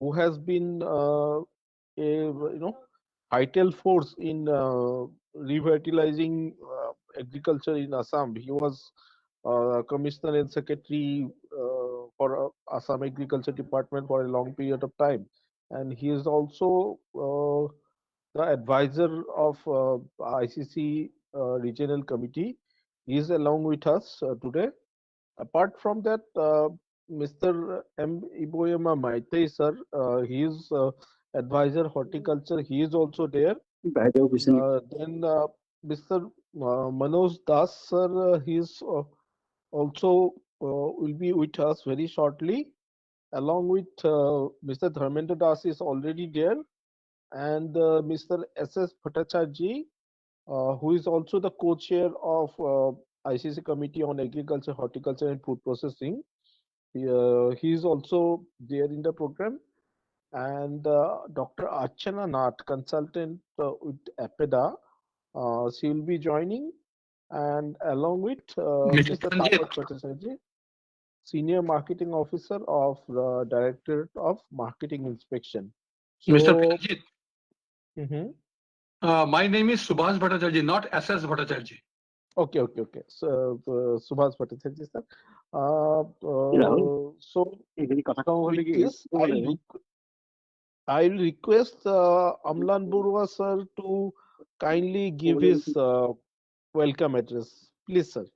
who has been a vital force in revitalizing agriculture in Assam. He was commissioner and secretary for Assam Agriculture Department for a long period of time, and he is also the advisor of ICC Regional Committee. He is along with us today. Apart from that, Mr. M. Iboyama Maitai, sir, he is advisor horticulture. He is also there. Then Mr. Manoj Das, sir, he is also will be with us very shortly. Along with Mr. Dharmendra Das is already there, and Mr. S.S. Bhattacharjee, who is also the co-chair of ICC Committee on Agriculture, Horticulture, and Food Processing. He is also there in the program, and Dr. Archana Nath, consultant with APEDA, she will be joining, and along with Mr. Mr. Sanjit, Tapak Bhattacharjee, Senior Marketing Officer of the Directorate of Marketing Inspection. Mr. So, Sanjit, mhm. my name is Subhash Bhattacharjee, not SS Bhattacharjee. Okay. So, Subhas Bhattacharjee, sir. So, with this, I'll request Amlan Burwa, sir, to kindly give his welcome address. Please, sir.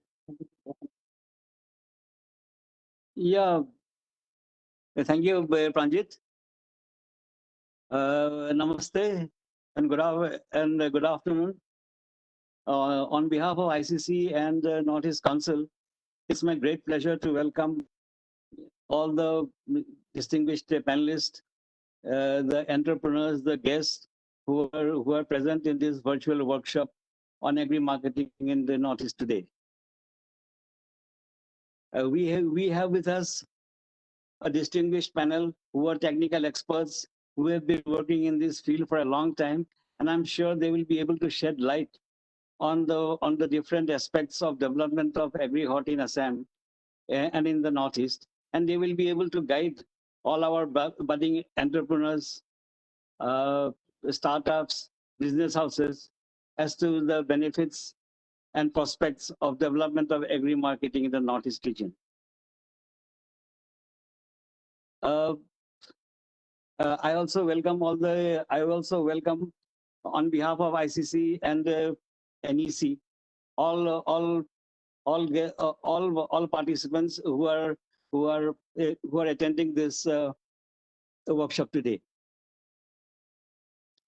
Yeah, thank you, Pranjit. Namaste and good afternoon. On behalf of ICC and Northeast Council, it's my great pleasure to welcome all the distinguished panelists, the entrepreneurs, the guests who are present in this virtual workshop on agri marketing in the Northeast today. We have with us a distinguished panel who are technical experts who have been working in this field for a long time, and I'm sure they will be able to shed light on the different aspects of development of agri-hort in Assam and in the Northeast, and they will be able to guide all our budding entrepreneurs, uh, startups, business houses as to the benefits and prospects of development of agri-marketing in the Northeast region. Uh, I also welcome on behalf of ICC and NEC all participants who are attending this workshop today.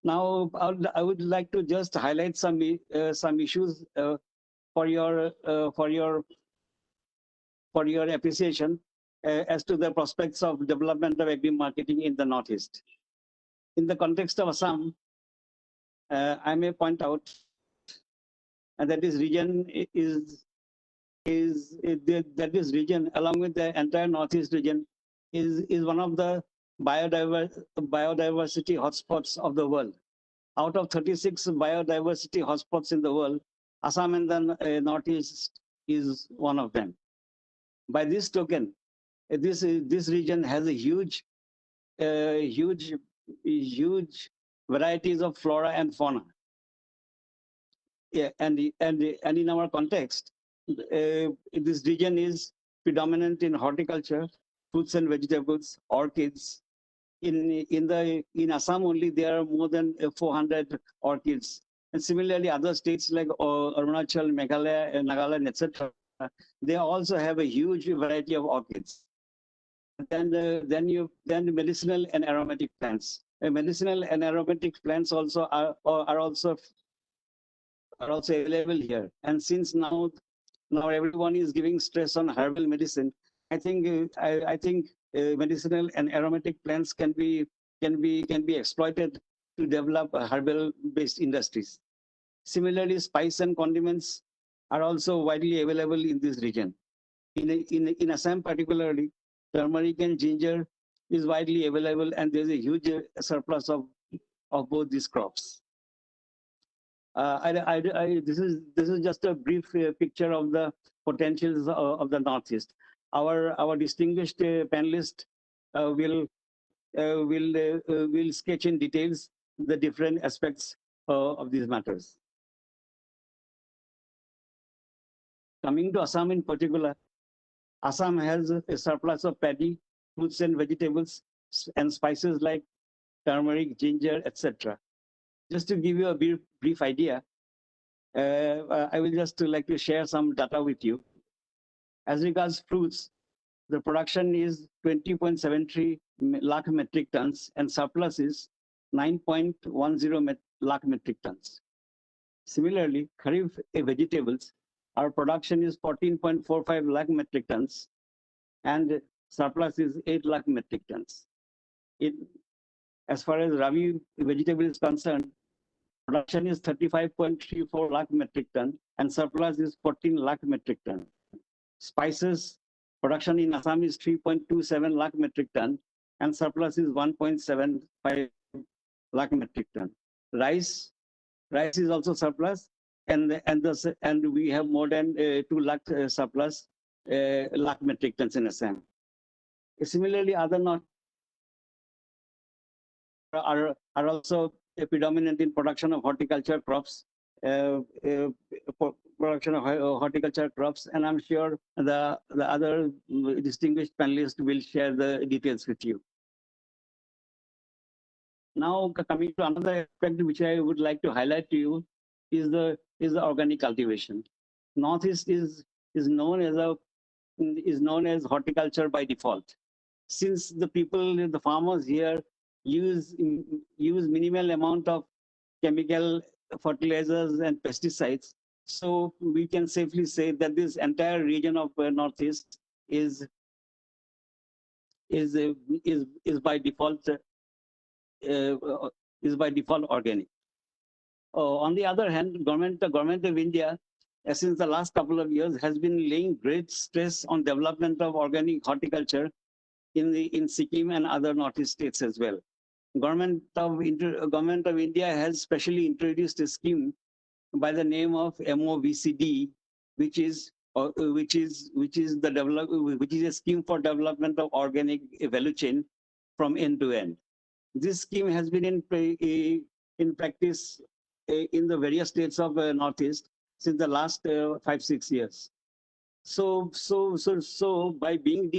Now, I would like to just highlight some issues for your appreciation as to the prospects of development of agri marketing in the Northeast. In the context of Assam, I may point out that this region that this region, along with the entire Northeast region, is one of the biodiversity hotspots of the world. Out of 36 biodiversity hotspots in the world, Assam and the Northeast is one of them. By this token, this region has a huge varieties of flora and fauna. Yeah, and in our context, this region is predominant in horticulture, fruits and vegetables, orchids. In Assam only there are more than 400 orchids, and similarly other states like Arunachal, Meghalaya, Nagaland, etc. They also have a huge variety of orchids. Then medicinal and aromatic plants. Medicinal and aromatic plants also are also available here. And since now everyone is giving stress on herbal medicine, I think medicinal and aromatic plants can be exploited to develop herbal based industries. Similarly, spice and condiments are also widely available in this region. In Assam particularly, turmeric and ginger is widely available, and there's a huge surplus of both these crops. This is just a brief picture of the potentials of the Northeast. Our distinguished panelist will will sketch in details the different aspects of these matters. Coming to Assam in particular, Assam has a surplus of paddy, fruits and vegetables, and spices like turmeric, ginger, etc. Just to give you a brief idea, I will just like to share some data with you. As regards fruits, the production is 20.73 lakh metric tons and surplus is 9.10 lakh metric tons. Similarly, Kharif vegetables, our production is 14.45 lakh metric tons and surplus is 8 lakh metric tons. As far as Rabi vegetable is concerned, production is 35.34 lakh metric ton and surplus is 14 lakh metric ton. Spices production in Assam is 3.27 lakh metric ton and surplus is 1.75 lakh metric ton. Rice is also surplus and we have more than 2 lakh surplus lakh metric tons in Assam. Similarly, other not are also predominant in production of horticulture crops, production of horticulture crops, and I'm sure the other distinguished panelists will share the details with you. Now, coming to another aspect which I would like to highlight to you is the organic cultivation. Northeast is known as horticulture by default. Since the farmers here use minimal amount of chemical fertilizers and pesticides, so we can safely say that this entire region of Northeast is by default organic. On the other hand, the government of India, since the last couple of years, has been laying great stress on development of organic horticulture in Sikkim and other Northeast states as well. Government of India has specially introduced a scheme by the name of MOVCD, which is a scheme for development of organic value chain from end to end. This scheme has been in practice in the various states of Northeast since the last 5-6 years. So by being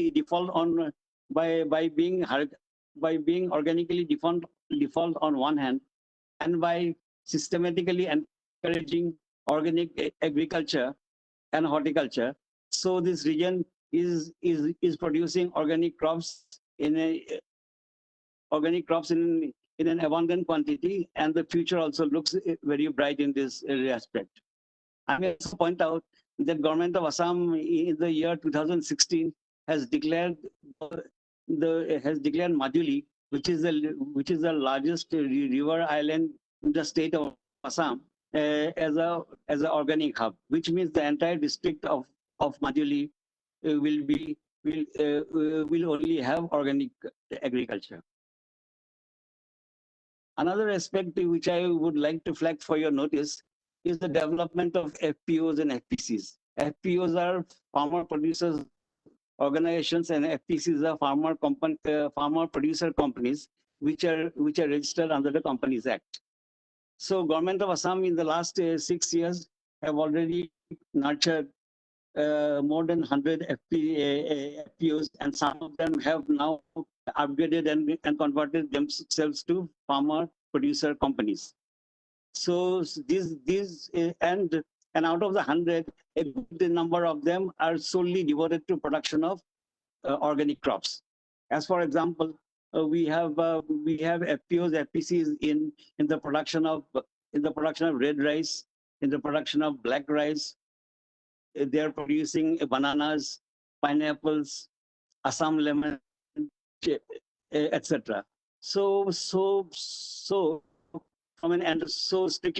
being organically default on one hand, and by systematically encouraging organic agriculture and horticulture, so this region is producing organic crops in an abundant quantity, and the future also looks very bright in this aspect. I may also point out that government of Assam in the year 2016 has declared Majuli, which is the largest river island in the state of Assam, as an organic hub, which means the entire district of Majuli will only have organic agriculture. Another aspect which I would like to flag for your notice is the development of FPOs and FPCs. FPOs are farmer producers organizations and FPCs are farmer producer companies which are registered under the Companies Act. So government of Assam in the last 6 years have already nurtured more than 100 FPOs, and some of them have now upgraded and converted themselves to farmer producer companies. So these and out of the 100, a good number of them are solely devoted to production of organic crops. As for example, we have FPOs, FPCs in the production of red rice, in the production of black rice. They are producing bananas, pineapples, Assam lemon, etc. So strictly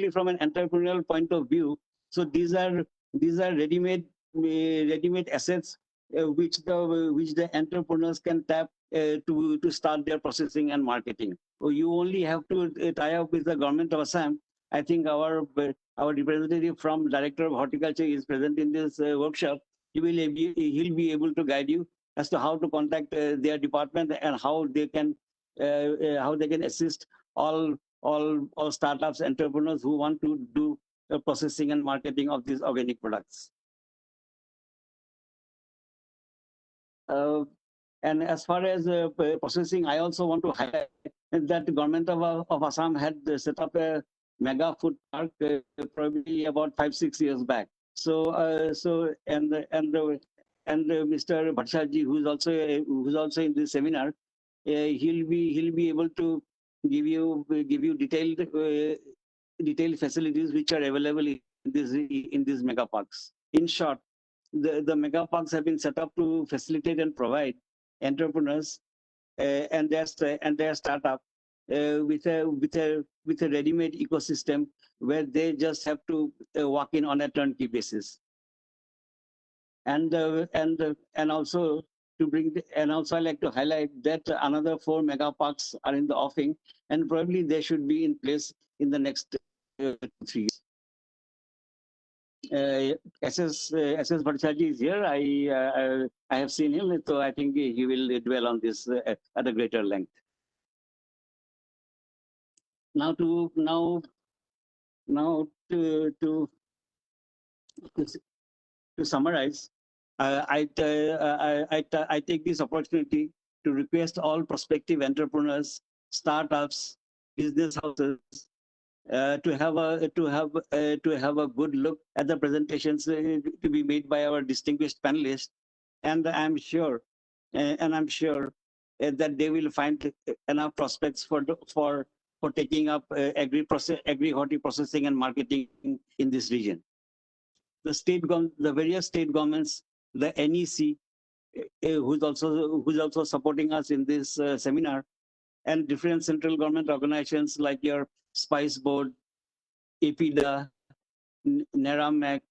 from an entrepreneurial point of view, so these are ready-made assets which the entrepreneurs can tap to start their processing and marketing. You only have to tie up with the government of Assam. I think our representative from Director of Horticulture is present in this workshop. He'll be able to guide you as to how to contact their department and how they can how they can assist all startups, entrepreneurs who want to do processing and marketing of these organic products. And as far as processing, I also want to highlight that the government of Assam had set up a mega food park probably about 5-6 years back. And Mr. Bhattacharjee, who's also in this seminar, he'll be able to give you detailed facilities which are available in these mega parks. In short, the mega parks have been set up to facilitate and provide entrepreneurs and their startup with a ready-made ecosystem where they just have to walk in on a turnkey basis. And also I like to highlight that another 4 mega parks are in the offing, and probably they should be in place in the next 3 years. SS Bhattacharjee is here. I have seen him, so I think he will dwell on this at a greater length. Now to summarize, I take this opportunity to request all prospective entrepreneurs, startups, business houses to have a good look at the presentations to be made by our distinguished panelists, and I'm sure that they will find enough prospects for taking up agri processing and marketing in this region. The various state governments, the NEC, who's also supporting us in this seminar, and different central government organizations like your Spice Board, APIDA, NERAMEC,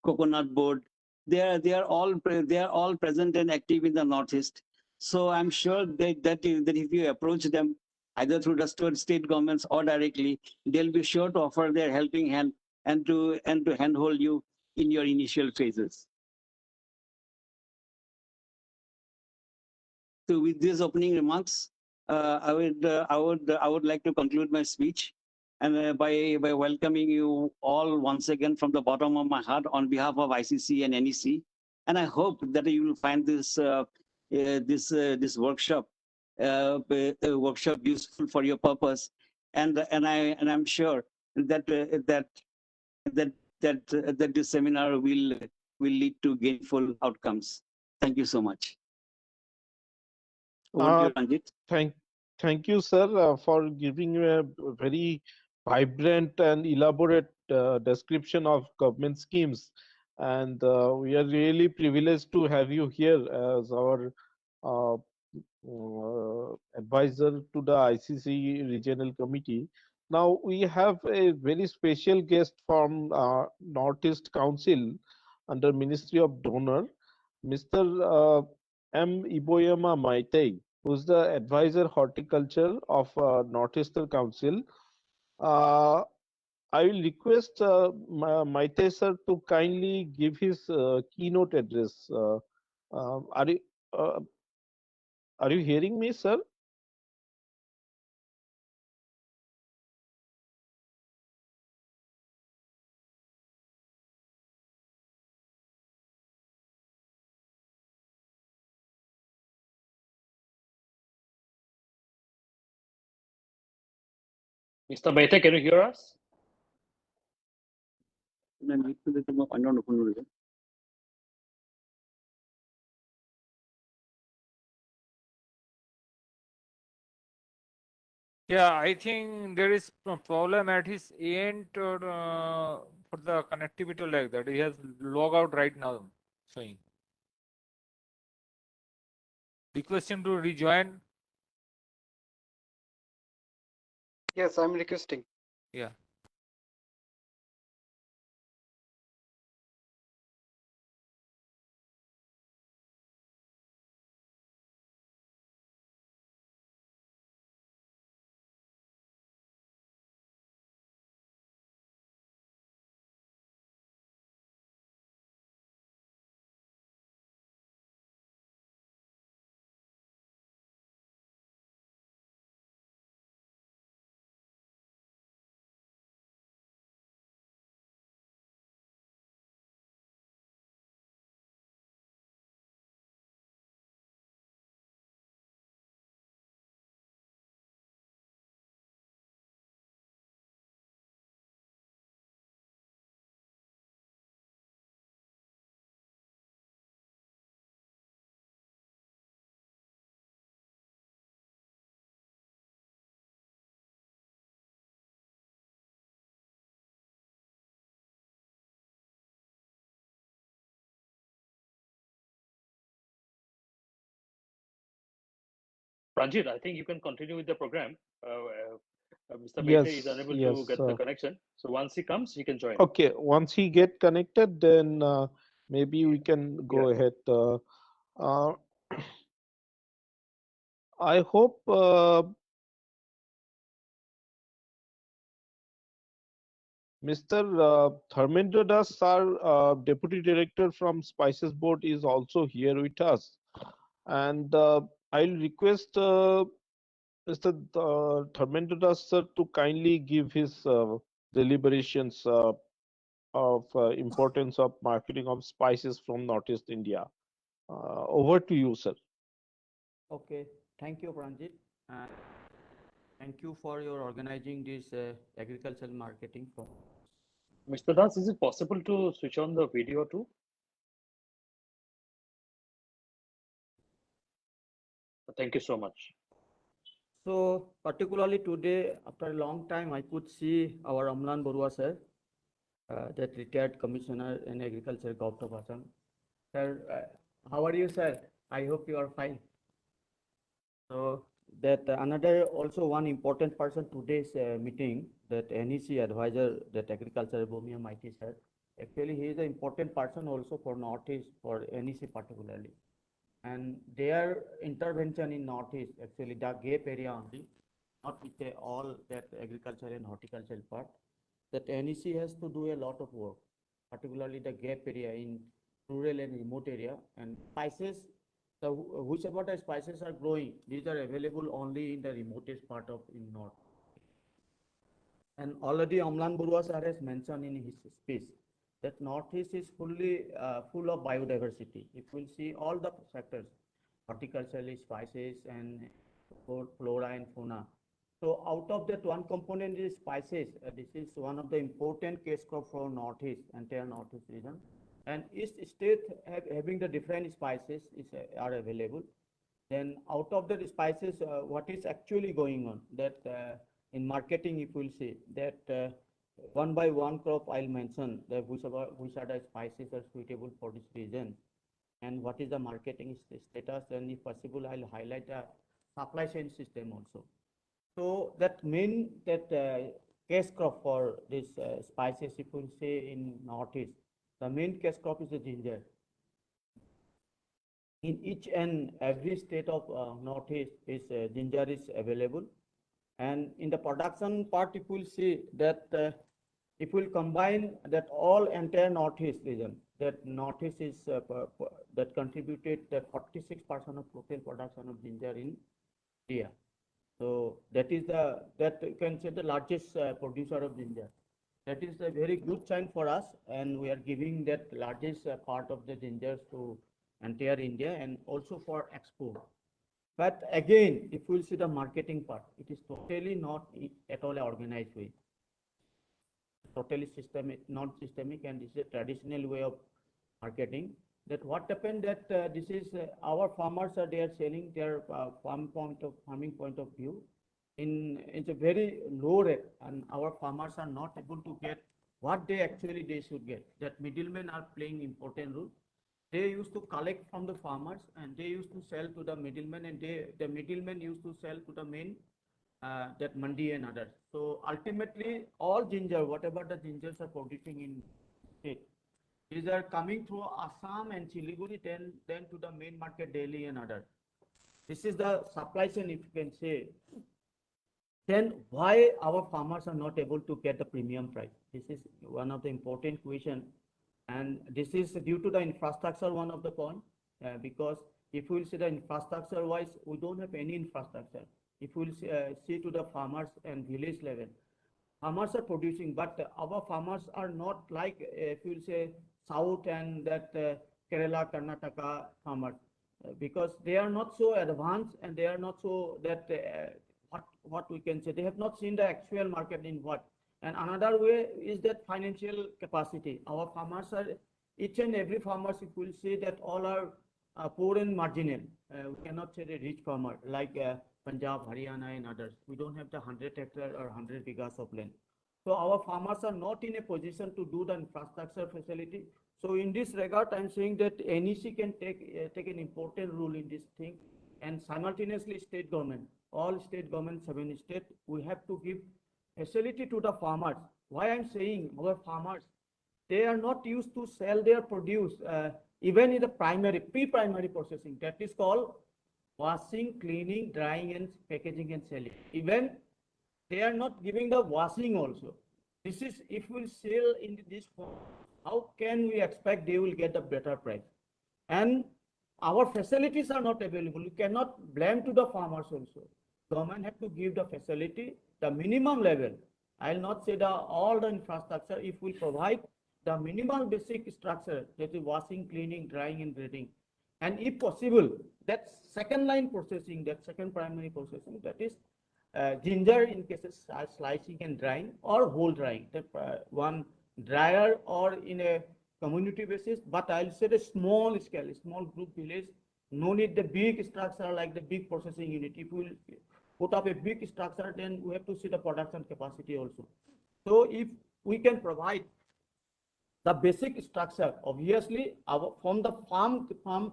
Coconut Board. They are all present and active in the Northeast. So I'm sure that if you approach them either through the state governments or directly, they'll be sure to offer their helping hand and to handhold you in your initial phases. So with these opening remarks, I would like to conclude my speech, and by welcoming you all once again from the bottom of my heart on behalf of ICC and NEC. And I hope that you will find this workshop useful for your purpose, and I'm sure that this seminar will lead to gainful outcomes. Thank you so much. Over to you, Ranjit. Thank you, sir, for giving a very vibrant and elaborate description of government schemes. And we are really privileged to have you here as our uh, advisor to the ICC Regional Committee. Now we have a very special guest from Northeast Council under Ministry of Donor, Mr. M. Iboyama Maitei, who's the advisor horticulture of Northeastern Council. I will request Maitei sir to kindly give his keynote address. Are you uh, are you hearing me, sir? Mr. Mehta, can you hear us? Yeah, I think there is a problem at his end for the connectivity like that. He has log out right now, showing. Request him to rejoin. Yes, I'm requesting. Yeah. Pranjit, I think you can continue with the program. Mr. Bete Yes, is unable to yes. get the connection. So once he comes, he can join. Okay, once he get connected, then maybe we can go Yeah. ahead. Uh, I hope Mr. Dharmendra Das, our Deputy Director from Spices Board, is also here with us. And I'll request Mr. Dharmendra Das, sir, to kindly give his deliberations of importance of marketing of spices from Northeast India. Over to you, sir. Okay, thank you, Pranjit. And thank you for your organizing this agricultural marketing for. Mr. Das, is it possible to switch on the video too? Thank you so much. So particularly today, after a long time, I could see our Amlan Barua sir, that retired commissioner in agriculture, Gautam Assam. Sir, how are you, sir? I hope you are fine. So that another also one important person today's meeting, that NEC advisor, that agriculture Bhumia Mighty sir. Actually, he is an important person also for Northeast, for NEC particularly. And their intervention in Northeast, actually the gap area only, not with all that agriculture and horticultural part, that NEC has to do a lot of work, particularly the gap area in rural and remote area. And spices, the whichever the spices are growing, these are available only in the remotest part of in north. And already Amlan Barua sir has mentioned in his speech that Northeast is fully full of biodiversity. If we'll see all the sectors, horticulturally, spices, and flora and fauna. So out of that, one component is spices. This is one of the important case crop for Northeast, entire Northeast region. And each state having the different spices are available. Then out of the spices, what is actually going on? That in marketing, if we'll see that one by one crop, I'll mention that which are the spices are suitable for this region, and what is the marketing status, and if possible, I'll highlight a supply chain system also. So that main that case crop for this spices, if we'll say in Northeast, the main case crop is the ginger. In each and every state of Northeast, is ginger is available. And in the production part, if we'll see that if we'll combine that all entire Northeast region, that Northeast is that contributed that 46% of total production of ginger in India. So that is that you can say the largest producer of ginger. That is a very good sign for us, and we are giving that largest part of the gingers to entire India and also for export. But again, if we'll see the marketing part, it is totally not at all organized way. Totally systemic, not systemic, and this is a traditional way of marketing. That what happened that this is our farmers are they are selling their farming point of view in it's a very low rate, and our farmers are not able to get what they should get. That middlemen are playing important role. They used to collect from the farmers and they used to sell to the middlemen, and the middlemen used to sell to the main that mandi and others. So ultimately, all ginger, whatever the gingers are producing in state, these are coming through Assam and Siliguri, then to the main market, Delhi and others. This is the supply chain, if you can say. Then why our farmers are not able to get the premium price? This is one of the important question. And this is due to the infrastructure, one of the point, because if we will see the infrastructure wise, we don't have any infrastructure. If we will see to the farmers and village level, farmers are producing, but our farmers are not like, if you will say, South and that Kerala, Karnataka farmers, because they are not so advanced and they are not so that, what we can say, they have not seen the actual market in what. And another way is that financial capacity. Our farmers are, each and every farmers, if we'll say that all are poor and marginal. We cannot say the rich farmer like Punjab, Haryana and others. We don't have the 100 hectare or 100 acres of land. So our farmers are not in a position to do the infrastructure facility. So in this regard, I'm saying that NEC can take an important role in this thing. and simultaneously state government, all state governments, 7 states, we have to give facility to the farmers. Why I'm saying our farmers, they are not used to sell their produce, even in the pre-primary processing. That is called washing, cleaning, drying, and packaging and selling. Even they are not giving the washing also. This is, if we sell in this form, how can we expect they will get a better price? And our facilities are not available. You cannot blame to the farmers also. Government have to give the facility, the minimum level. I'll not say all the infrastructure. If we provide the minimal basic structure, that is washing, cleaning, drying, and grading, and if possible, that second line processing, that second primary processing, that is ginger in cases slicing and drying or whole drying, that one dryer or in a community basis, but I'll say the small scale, small group village, no need the big structure like the big processing unit. If we put up a big structure, then we have to see the production capacity also. So if we can provide the basic structure, obviously from the farm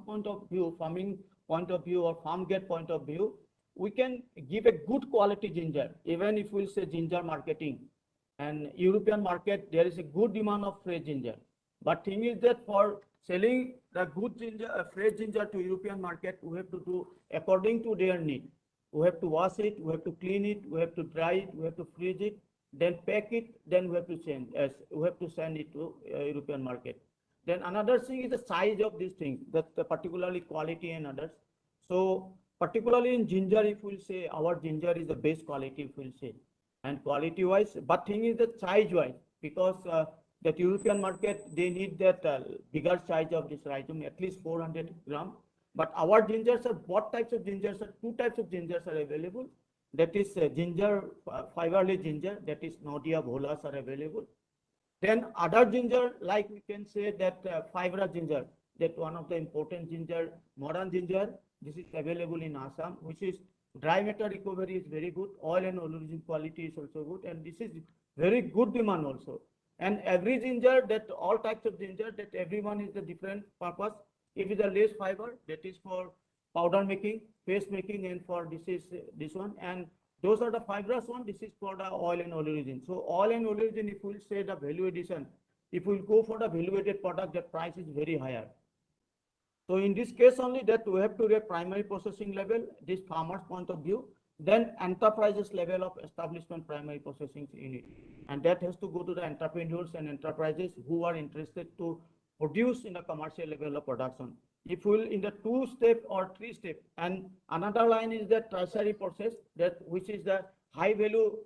point of view, farming point of view, or farm gate point of view, we can give a good quality ginger. Even if we'll say ginger marketing, and European market, there is a good demand of fresh ginger. But thing is that for selling the good ginger, fresh ginger to European market, we have to do according to their need. We have to wash it, we have to clean it, we have to dry it, we have to freeze it, then pack it, then we have to send it to European market. Then another thing is the size of these things, that particularly quality and others. So particularly in ginger, if we'll say our ginger is the best quality, if we'll say, and quality wise, but thing is the size wise, because that European market, they need that bigger size of this rhizome, at least 400 gram. But our gingers are, what types of gingers are, 2 types of gingers are available. That is ginger, fiberly ginger, that is Nodia bolas are available. Then other ginger, like we can say that fibra ginger, that one of the important ginger, modern ginger, this is available in Assam, which is dry matter recovery is very good, oil and origin quality is also good, and this is very good demand also. And every ginger, that all types of ginger, that everyone is a different purpose. If it's a less fiber, that is for powder making, paste making, and for this one, and those are the fibrous one. This is for the oil and origin. So oil and origin, if we say the value addition, if we go for the value-added product, the price is very higher. So in this case only, that we have to get primary processing level, this farmer's point of view, then enterprises level of establishment primary processing unit, and that has to go to the entrepreneurs and enterprises who are interested to produce in a commercial level of production. If we will in the 2-step or 3-step, and another line is the tertiary process, that which is the high value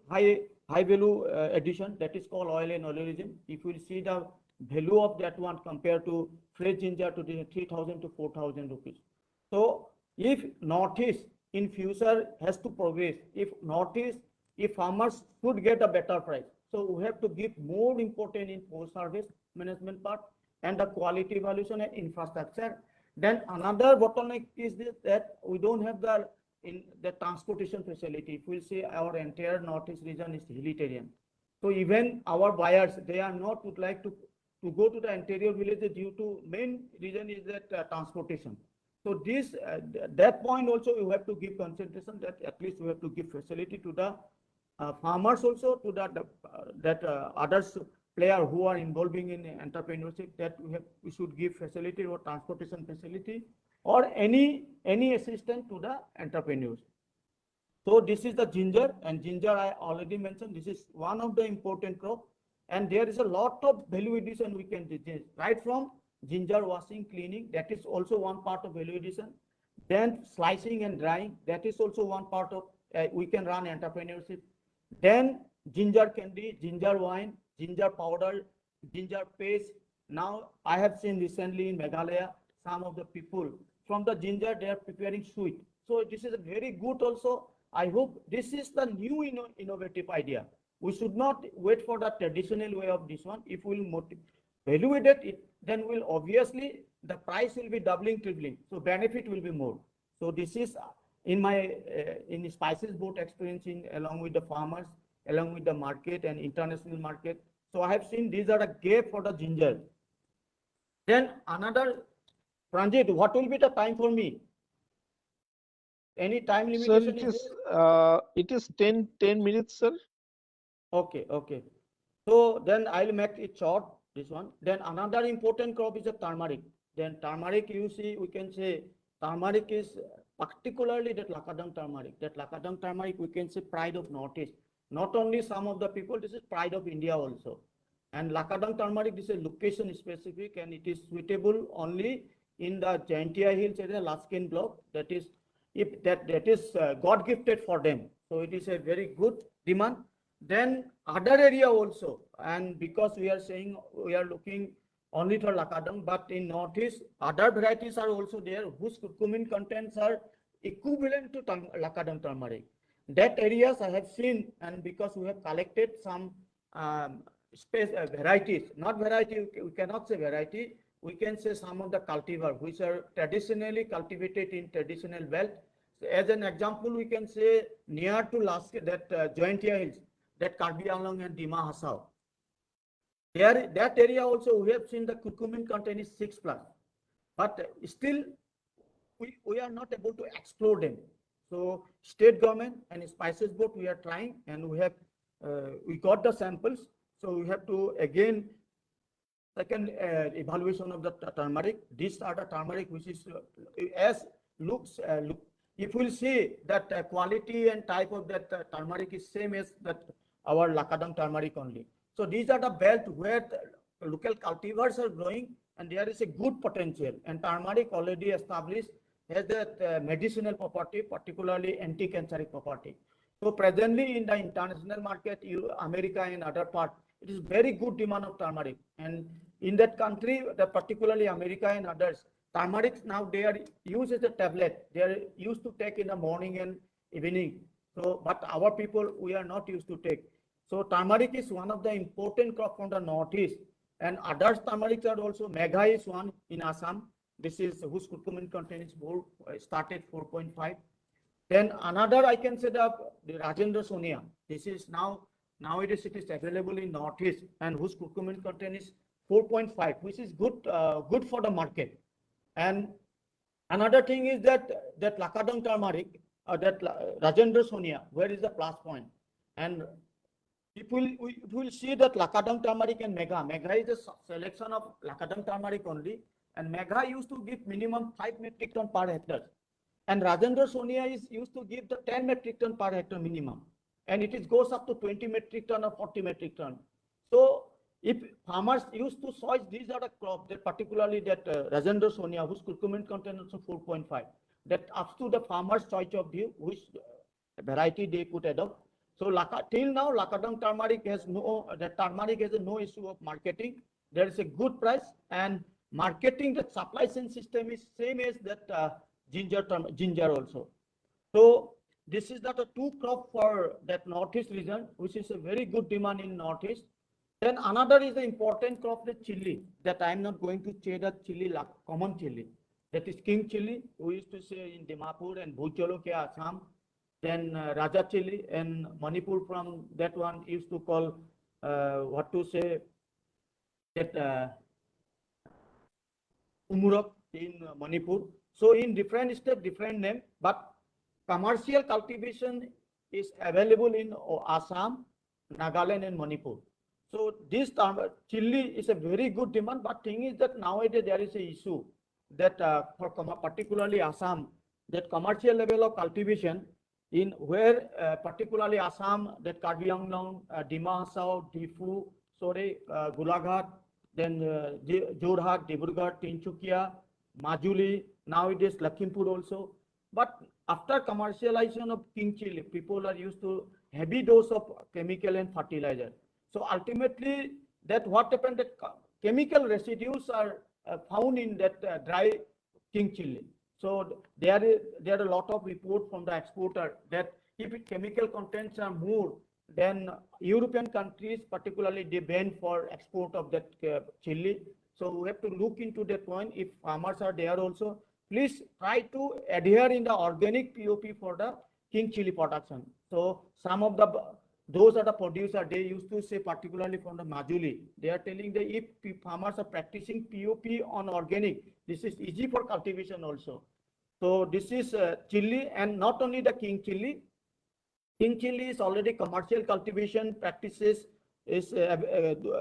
addition, that is called oil and origin. If we see the value of that one compared to fresh ginger, to the 3,000 to 4,000 rupees. So if Northeast in future has to progress, if farmers should get a better price, so we have to give more important in post-harvest management part and the quality evaluation and infrastructure. Then another bottleneck is this, that we don't have the transportation facility. If we say our entire Northeast region is hilly terrain, so even our buyers, they are not would like to go to the interior villages due to main reason is that transportation. So this that point also you have to give concentration, that at least we have to give facility to the farmers also, to that others player who are involving in entrepreneurship, that we should give facility or transportation facility or any assistance to the entrepreneurs. So this is the ginger, and ginger I already mentioned, this is one of the important crop, and there is a lot of value addition we can do, right from ginger washing, cleaning, that is also one part of value addition. Then slicing and drying, that is also one part of we can run entrepreneurship. Then ginger candy, ginger wine, ginger powder, ginger paste. Now I have seen recently in Meghalaya, some of the people from the ginger, they are preparing sweet. So this is a very good also. I hope this is the new innovative idea. We should not wait for the traditional way of this one. If we will evaluate it, then will obviously the price will be doubling, tripling. So benefit will be more. So this is in my in spices board experience along with the farmers, along with the market and international market. So I have seen these are the gap for the ginger. Then another, Pranjit, what will be the time for me? Any time Sir, limitation it is is there? it is 10 minutes, sir. Okay, okay. So then I'll make it short, this one. Then another important crop is the turmeric. Then turmeric, you see, we can say turmeric is particularly that Lakadam turmeric. That Lakadam turmeric, we can say pride of Northeast. Not only some of the people, this is pride of India also. And Lakadam turmeric, this is location specific and it is suitable only in the Jaintia Hills area, Laskin block. That is, if that is God gifted for them. So it is a very good demand. Then other area also, and because we are saying we are looking only for Lakadam, but in Northeast, other varieties are also there whose curcumin contents are equivalent to Lakadam turmeric. That areas I have seen, and because we have collected some varieties, not variety, we cannot say variety, we can say some of the cultivar which are traditionally cultivated in traditional belt. So as an example, we can say near to last that Jaintia Hills, that Karbi Anglong and Dima Hasao. There, that area also we have seen the curcumin content is 6+, but still we are not able to explore them. So state government and spices board we are trying, and we have we got the samples. So we have to again second evaluation of the turmeric. These are the turmeric which is as looks if we'll see that quality and type of that turmeric is same as that our Lakadam turmeric only. So these are the belt where the local cultivars are growing and there is a good potential, and turmeric already established has that medicinal property, particularly anti-canceric property. So presently in the international market, America and other part, it is very good demand of turmeric. And in that country, particularly America and others, turmeric now they are used as a tablet. They are used to take in the morning and evening. So, but our people, we are not used to take. So turmeric is one of the important crop from the Northeast. And other turmeric are also, Megha is one in Assam. This is whose curcumin content is more, started 4.5. Then another I can say the Rajendra Sonia. This is nowadays it is available in Northeast and whose curcumin content is 4.5, which is good good for the market. And another thing is that Lakadam turmeric, that Rajendra Sonia, where is the plus point? And if we'll see that Lakadam turmeric and Megha is a selection of Lakadam turmeric only, and Megha used to give minimum 5 metric ton per hectare. And Rajendra Sonia is used to give the 10 metric ton per hectare minimum. And it goes up to 20 metric ton or 40 metric ton. So if farmers used to soy, these are the crops that particularly that Rajendra Sonia, whose curcumin content also 4.5, that up to the farmer's choice of view, which variety they could adopt. So till now, Lakadam turmeric has no issue of marketing. There is a good price, and marketing the supply chain system is same as that ginger also. So this is the two crop for that Northeast region, which is a very good demand in Northeast. Then another is the important crop, the chili, that I am not going to say the chili, common chili. That is king chili, we used to say in Dimapur and Bhujolokia, Assam. Then Raja chili and Manipur, from that one used to call what to say that Umurok in Manipur. So in different state, different name, but commercial cultivation is available in Assam, Nagaland and Manipur. So this chili is a very good demand, but thing is that nowadays there is a issue that for particularly Assam, that commercial level of cultivation in where particularly Assam, that Karbi Anglong, Dima Hasao, Difu, Golaghat, then Jorhat, Dibrugarh, Tinsukia, Majuli, nowadays Lakhimpur also. But after commercialization of king chili, people are used to heavy dose of chemical and fertilizer. So ultimately, that what happened, that chemical residues are found in that dry king chili. So there are a lot of report from the exporter that if chemical contents are more, then European countries, particularly, they ban for export of that chili. So we have to look into that point. If farmers are there also, please try to adhere in the organic POP for the king chili production. So some of those are the producers, they used to say, particularly from the Majuli, they are telling that if farmers are practicing POP on organic, this is easy for cultivation also. So this is chili, and not only the king chili. King chili is already commercial cultivation practices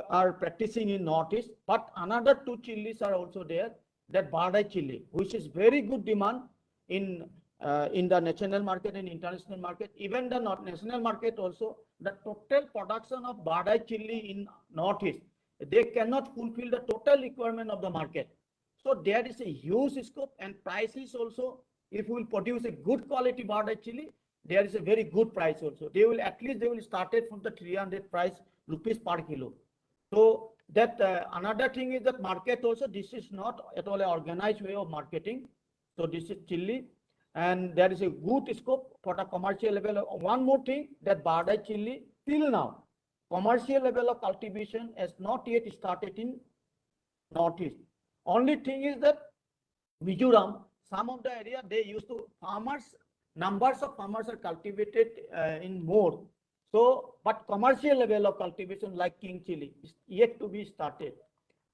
are practicing in Northeast, but another two chilies are also there. That Bardai chili, which is very good demand in the national market and international market. Even the national market also, the total production of Bardai chili in Northeast, they cannot fulfill the total requirement of the market. So there is a huge scope, and prices also. If we will produce a good quality Bardai chili, there is a very good price also. They will start it from the 300 price rupees per kilo. So that another thing is that market also, this is not at all an organized way of marketing. So this is chili, and there is a good scope for the commercial level. One more thing, that Bardai chili till now, commercial level of cultivation has not yet started in Northeast. Only thing is that Mizoram, some of the area they used to numbers of farmers are cultivated in more. So, but commercial level of cultivation like king chili is yet to be started.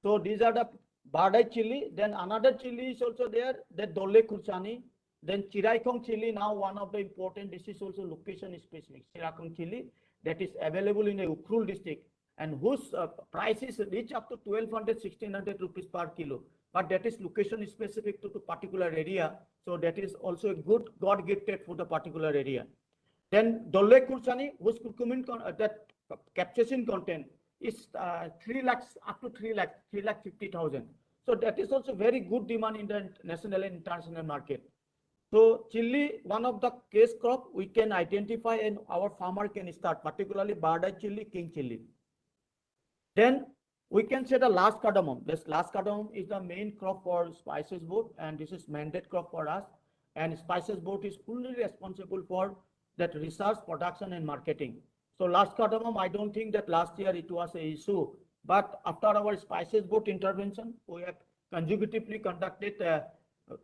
So these are the Bardai chili. Then another chili is also there, the Dole Khurchani. Then Chiraikong chili, now one of the important, this is also location specific. Chiraikong chili that is available in the Ukhrul district, and whose prices reach up to 1200, 1600 rupees per kilo. But that is location specific to the particular area. So that is also a good God gifted for the particular area. Then Dole Khurchani, whose curcumin that capsaicin content is 3 lakhs up to 3 lakh, 3,50,000. So that is also very good demand in the national and international market. So chili, one of the case crop we can identify and our farmer can start, particularly Bardai chili, king chili. Then we can say the last cardamom. This last cardamom is the main crop for Spices Board, and this is mandate crop for us. And Spices Board is fully responsible for that research, production, and marketing. So last cardamom, I don't think that last year it was an issue, but after our Spices Board intervention, we have consecutively conducted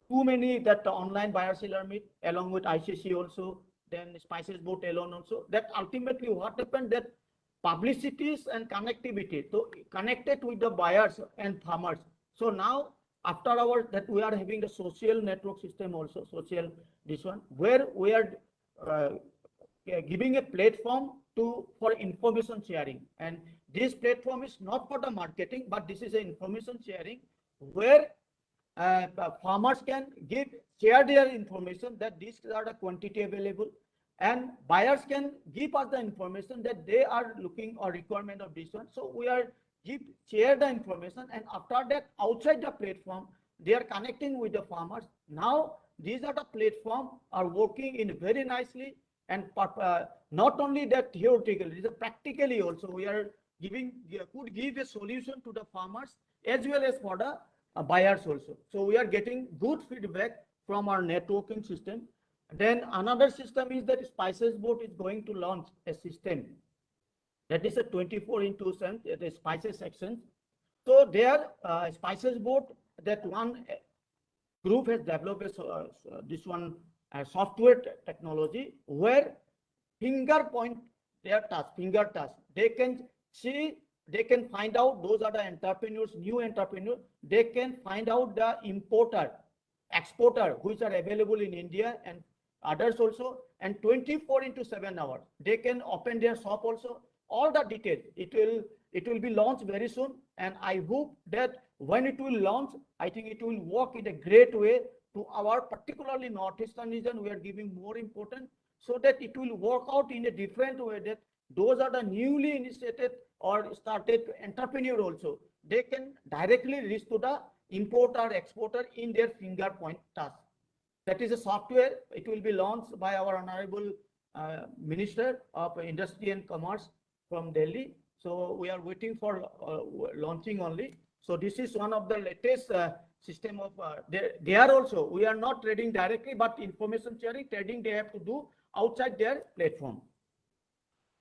too many that online buyer seller meet along with ICC also, then Spices Board alone also. That ultimately what happened, that publicities and connectivity, so connected with the buyers and farmers. So now after our that we are having the social network system also, social this one, where we are giving a platform for information sharing. And this platform is not for the marketing, but this is an information sharing where farmers can share their information that these are the quantity available, and buyers can give us the information that they are looking or requirement of this one. So we are share the information, and after that outside the platform they are connecting with the farmers. Now these are the platform are working in very nicely, and not only that theoretically, it is practically also we are could give a solution to the farmers as well as for the buyers also. So we are getting good feedback from our networking system. Then another system is that Spices Board is going to launch a system that is a 24/7, the spices section. So there, Spices Board, that one group has developed this one software technology where finger point their task, finger task. They can see, they can find out those are the entrepreneurs, new entrepreneurs. They can find out the importer, exporter, which are available in India and others also, and 24/7 hours. They can open their shop also. All the details. It will be launched very soon, and I hope that when it will launch, I think it will work in a great way to our particularly northeastern region. We are giving more importance so that it will work out in a different way, that those are the newly initiated or started entrepreneur also. They can directly reach to the importer, exporter in their finger point task. That is a software. It will be launched by our Honorable Minister of Industry and Commerce from Delhi. So we are waiting for launching only. So this is one of the latest system of, they are also, we are not trading directly, but information sharing, trading they have to do outside their platform.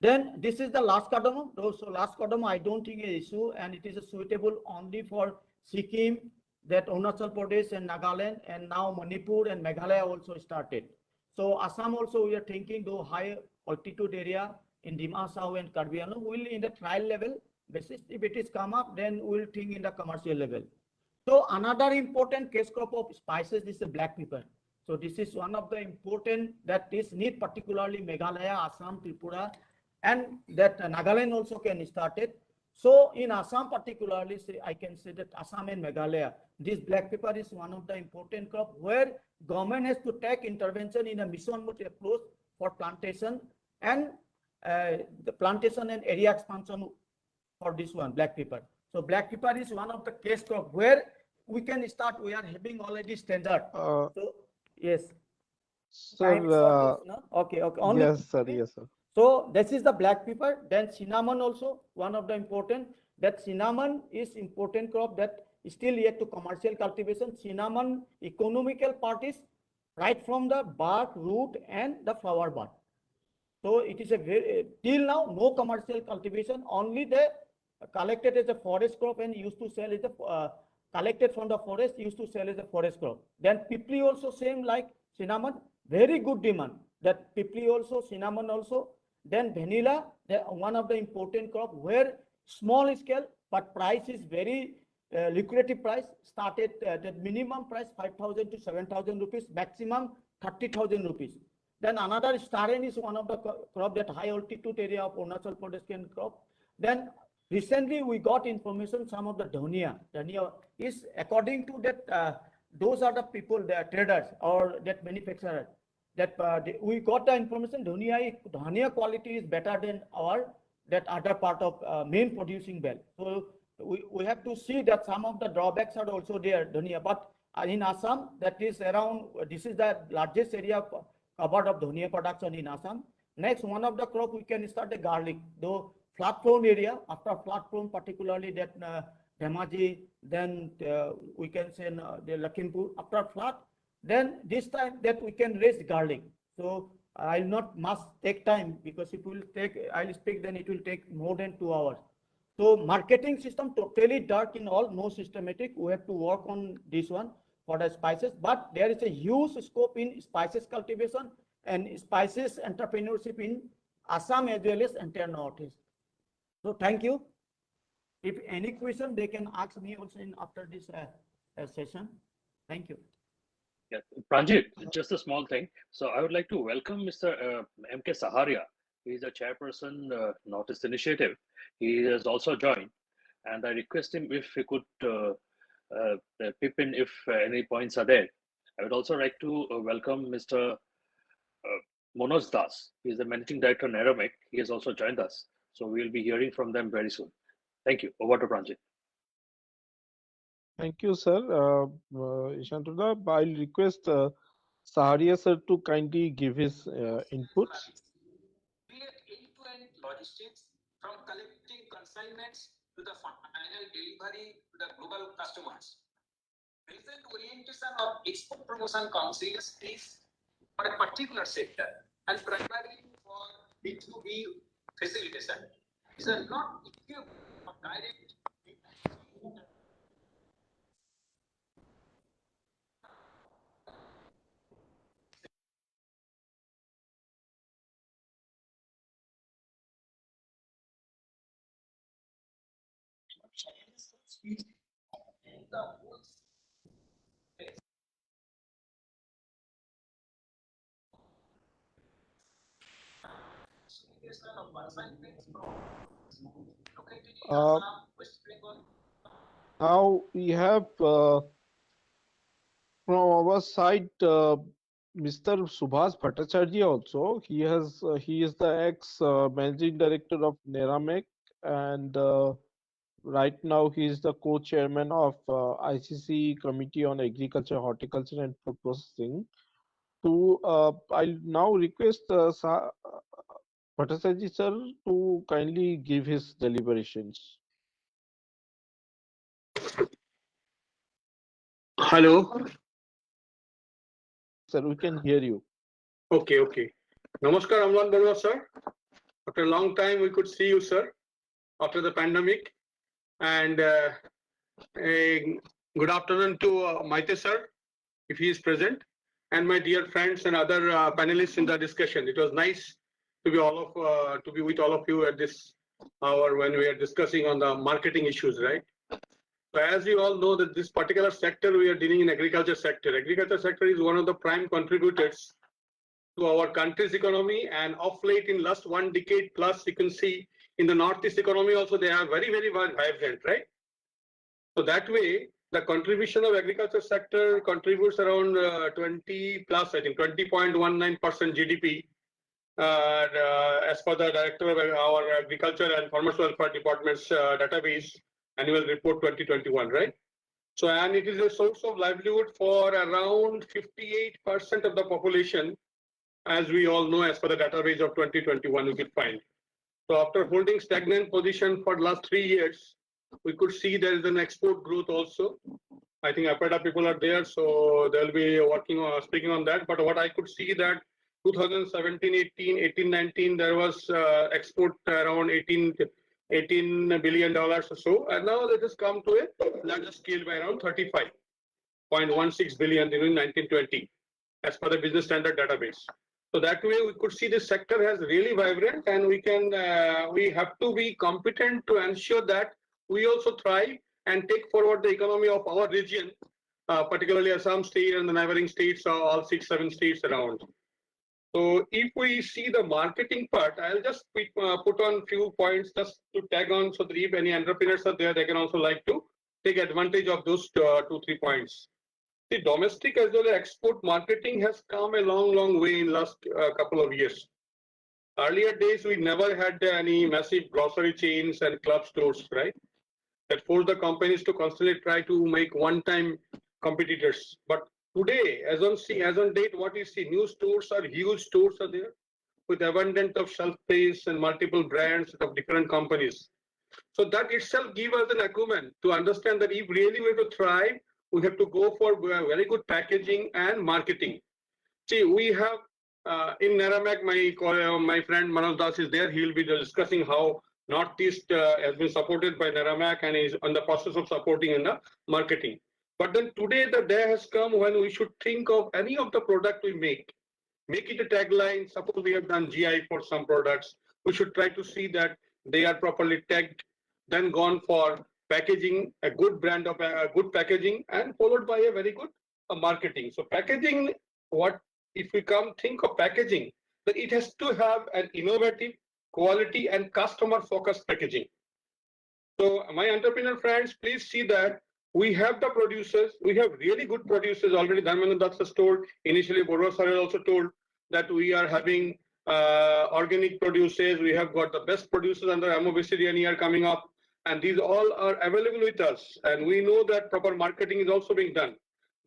Then this is the last cardamom. So last cardamom, I don't think an issue, and it is suitable only for Sikkim, that Arunachal Pradesh and Nagaland, and now Manipur and Meghalaya also started. So Assam also we are thinking, though high altitude area in Dima Sao and Karbi Anglong will in the trial level basis. If it is come up, then we'll think in the commercial level. So another important case crop of spices is the black pepper. So this is one of the important that is need, particularly Meghalaya, Assam, Tripura, and that Nagaland also can start it. So in Assam particularly, I can say that Assam and Meghalaya, this black pepper is one of the important crop where government has to take intervention in a mission mode approach for plantation and the plantation and area expansion for this one, black pepper. So black pepper is one of the case crop where we can start, we are having already standard. So yes. Time is Sir, for this, no? Okay, only yes, sir, yes, sir. so this is the black pepper. Then cinnamon also one of the important. That cinnamon is important crop that is still yet to commercial cultivation. Cinnamon economical part is right from the bark, root, and the flower bud. So it is a very till now no commercial cultivation. Only the collected as a forest crop and used to sell as a collected from the forest used to sell as a forest crop. Then pipli also same like cinnamon, very good demand. That pipli also, cinnamon also. Then vanilla, one of the important crop where small scale, but price is very lucrative price. Started the minimum price 5,000 to 7,000 rupees, maximum 30,000 rupees. Then another staren is one of the crop that high altitude area of Arunachal Pradesh can crop. Then recently we got information some of the dhania. Dhania is according to that those are the people, the traders or that manufacturer. That we got the information dhania quality is better than our that other part of main producing belt. So we have to see that some of the drawbacks are also there dhania, but in Assam that is around, this is the largest area covered of dhania production in Assam. Next, one of the crop we can start the garlic, though flood prone area, after flood prone particularly that Dhemaji, then we can say the Lakhimpur after flood. Then this time that we can raise garlic. So I'll not must take time because it will take, I'll speak then it will take more than 2 hours. So marketing system totally dark in all, no systematic. We have to work on this one for the spices, but there is a huge scope in spices cultivation and spices entrepreneurship in Assam as well as entire Northeast. So thank you. If any question, they can ask me also in after this session. Thank you. Yeah, Pranjit, just a small thing. So I would like to welcome Mr. M.K. Saharia. He is the chairperson, Northeast Initiative. He has also joined, and I request him if he could pip in if any points are there. I would also like to welcome Mr. Manoj Das. He is the managing director Neramic. He has also joined us. So we will be hearing from them very soon. Thank you. Over to Pranjit. Thank you, sir. Ishantuda, I'll request Saharia sir to kindly give his inputs. Create end-to-end logistics from collecting consignments to the final delivery to the global customers. Present orientation of export promotion councils is for a particular sector and primarily for B2B facilitation. These are not equipped for direct. Now we have from our side Mr. Subhas Bhattacharya also. He is the ex managing director of Neramic, and right now he is the co-chairman of ICC Committee on Agriculture, Horticulture and Food Processing. To I'll now request Bhattacharya sir to kindly give his deliberations. Hello. Sir, we can hear you. Okay. Namaskar, Amlan Barua, sir. After a long time, we could see you, sir, after the pandemic. And a good afternoon to Maite, sir, if he is present, and my dear friends and other panelists in the discussion. It was nice to be with all of you at this hour when we are discussing on the marketing issues, right? So as you all know that this particular sector, we are dealing in agriculture sector. Agriculture sector is one of the prime contributors to our country's economy, and of late in last 1 decade plus, you can see in the Northeast economy also they are very, very vibrant, right? So that way, the contribution of agriculture sector contributes around 20 plus, I think 20.19% GDP. As per the director of our agriculture and farmers welfare department's database annual report 2021, right? So, and it is a source of livelihood for around 58% of the population, as we all know, as per the database of 2021, we could find. So after holding stagnant position for the last 3 years, we could see there is an export growth also. I think APEDA people are there, so they'll be working on speaking on that. But what I could see that 2017, 18, 19, there was export around $18 billion or so, and now it has come to a larger scale by around 35.16 billion in 1920, as per the business standard database. So that way we could see this sector has really vibrant, and we can we have to be competent to ensure that we also thrive and take forward the economy of our region, particularly Assam state and the neighboring states, all 6-7 states around. So if we see the marketing part, I'll just put on few points just to tag on, so that if any entrepreneurs are there, they can also like to take advantage of those 2-3 points. The domestic as well as export marketing has come a long way in last couple of years. Earlier days, we never had any massive grocery chains and club stores, right? That forced the companies to constantly try to make one-time competitors. But today, as on date, what you see, new stores are huge stores are there with abundant of shelf space and multiple brands of different companies. So that itself gives us an acumen to understand that if really we have to thrive, we have to go for very good packaging and marketing. See, we have in Neramac, my friend Manoj Das is there. He will be discussing how Northeast has been supported by Neramac and is on the process of supporting in the marketing. But then today the day has come when we should think of any of the product we make it a tagline. Suppose we have done GI for some products, we should try to see that they are properly tagged, then gone for packaging, a good brand of a good packaging, and followed by a very good marketing. So packaging, what if we think of packaging, that it has to have an innovative, quality and customer focused packaging. So my entrepreneur friends, please see that we have the producers, we have really good producers already. Dharmendra Das has told, initially Borwa sir has also told that we are having organic producers, we have got the best producers under MOBCD are coming up, and these all are available with us, and we know that proper marketing is also being done.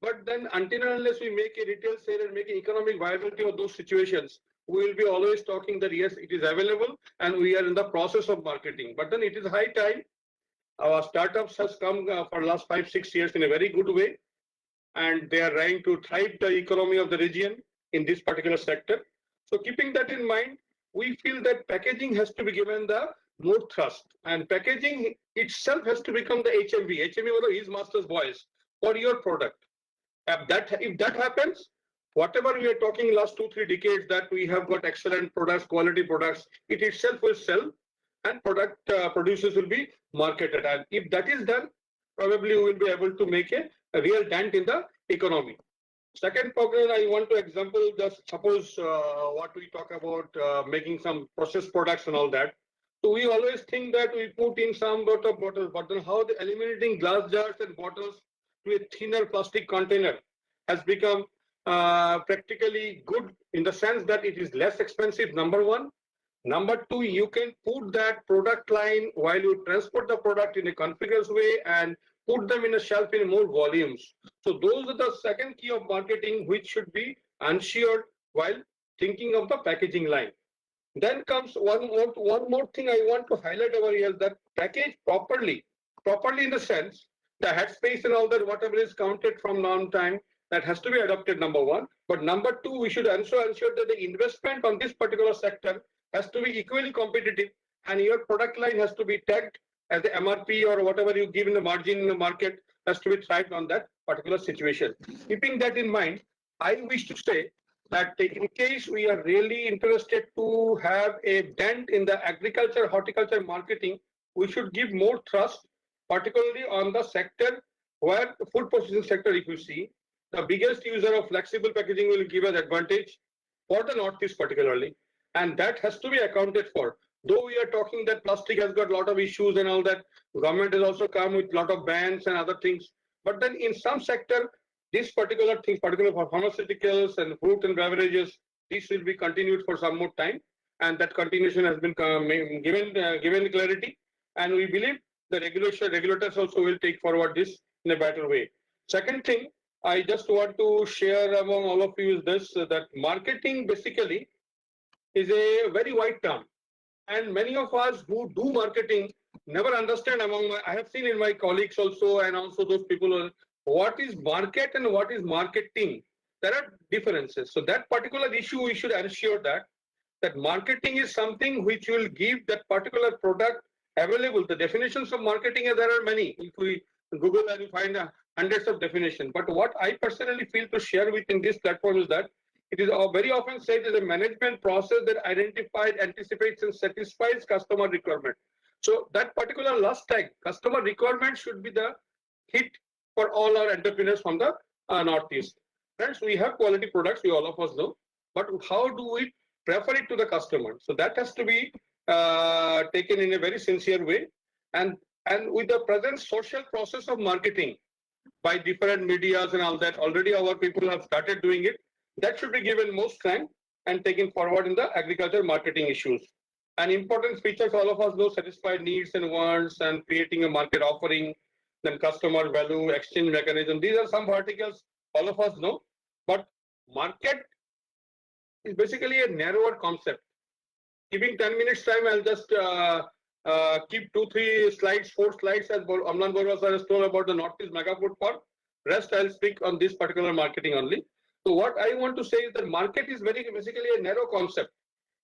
But then until and unless we make a retail sale and make an economic viability of those situations, we will be always talking that yes, it is available and we are in the process of marketing. But then it is high time. Our startups has come for the last 5-6 years in a very good way, and they are trying to thrive the economy of the region in this particular sector. So keeping that in mind, we feel that packaging has to be given the more thrust, and packaging itself has to become the HMV. HMV was his master's voice for your product. If that happens, whatever we are talking last 2-3 decades that we have got excellent products, quality products, it itself will sell, and product producers will be marketed. And if that is done, probably we will be able to make a real dent in the economy. Second problem, I want to example just suppose what we talk about making some processed products and all that. So we always think that we put in some sort of bottles, but then how the eliminating glass jars and bottles to a thinner plastic container has become practically good in the sense that it is less expensive, number one. Number two, you can put that product line while you transport the product in a contiguous way and put them in a shelf in more volumes. So those are the second key of marketing, which should be ensured while thinking of the packaging line. Then comes one more thing I want to highlight over here, that package properly in the sense the headspace and all that, whatever is counted from non-time, that has to be adopted, number one. But number two, we should also ensure that the investment on this particular sector has to be equally competitive, and your product line has to be tagged as the MRP or whatever you give in the margin in the market has to be thrived on that particular situation. Keeping that in mind, I wish to say that in case we are really interested to have a dent in the agriculture, horticulture marketing, we should give more trust particularly on the sector where the food processing sector, if you see, the biggest user of flexible packaging will give us advantage for the Northeast particularly, and that has to be accounted for. Though we are talking that plastic has got a lot of issues and all that, government has also come with a lot of bans and other things. But then in some sector, these particular things, particularly for pharmaceuticals and fruit and beverages, this will be continued for some more time, and that continuation has been given clarity. And we believe the regulators also will take forward this in a better way. Second thing, I just want to share among all of you is this, that marketing basically is a very wide term. And many of us who do marketing never understand I have seen in my colleagues also, and also those people, what is market and what is marketing. There are differences. So that particular issue, we should ensure that marketing is something which will give that particular product available. The definitions of marketing, there are many. If we Google and you find hundreds of definitions. But what I personally feel to share within this platform is that it is very often said as a management process that identifies, anticipates, and satisfies customer requirement. So that particular last tag, customer requirement, should be the hit for all our entrepreneurs from the Northeast. Friends, we have quality products, we all of us know, but how do we prefer it to the customer? So that has to be taken in a very sincere way. And with the present social process of marketing by different medias and all that, already our people have started doing it. That should be given more strength and taken forward in the agriculture marketing issues. And important features, all of us know, satisfied needs and wants, and creating a market offering, then customer value, exchange mechanism. These are some verticals all of us know. But market is basically a narrower concept. Giving 10 minutes time, I'll just keep 2-3 slides, 4 slides, as Amlan Barua sir has told about the Northeast Mega Food Park. Rest I'll speak on this particular marketing only. So what I want to say is that market is basically a narrow concept,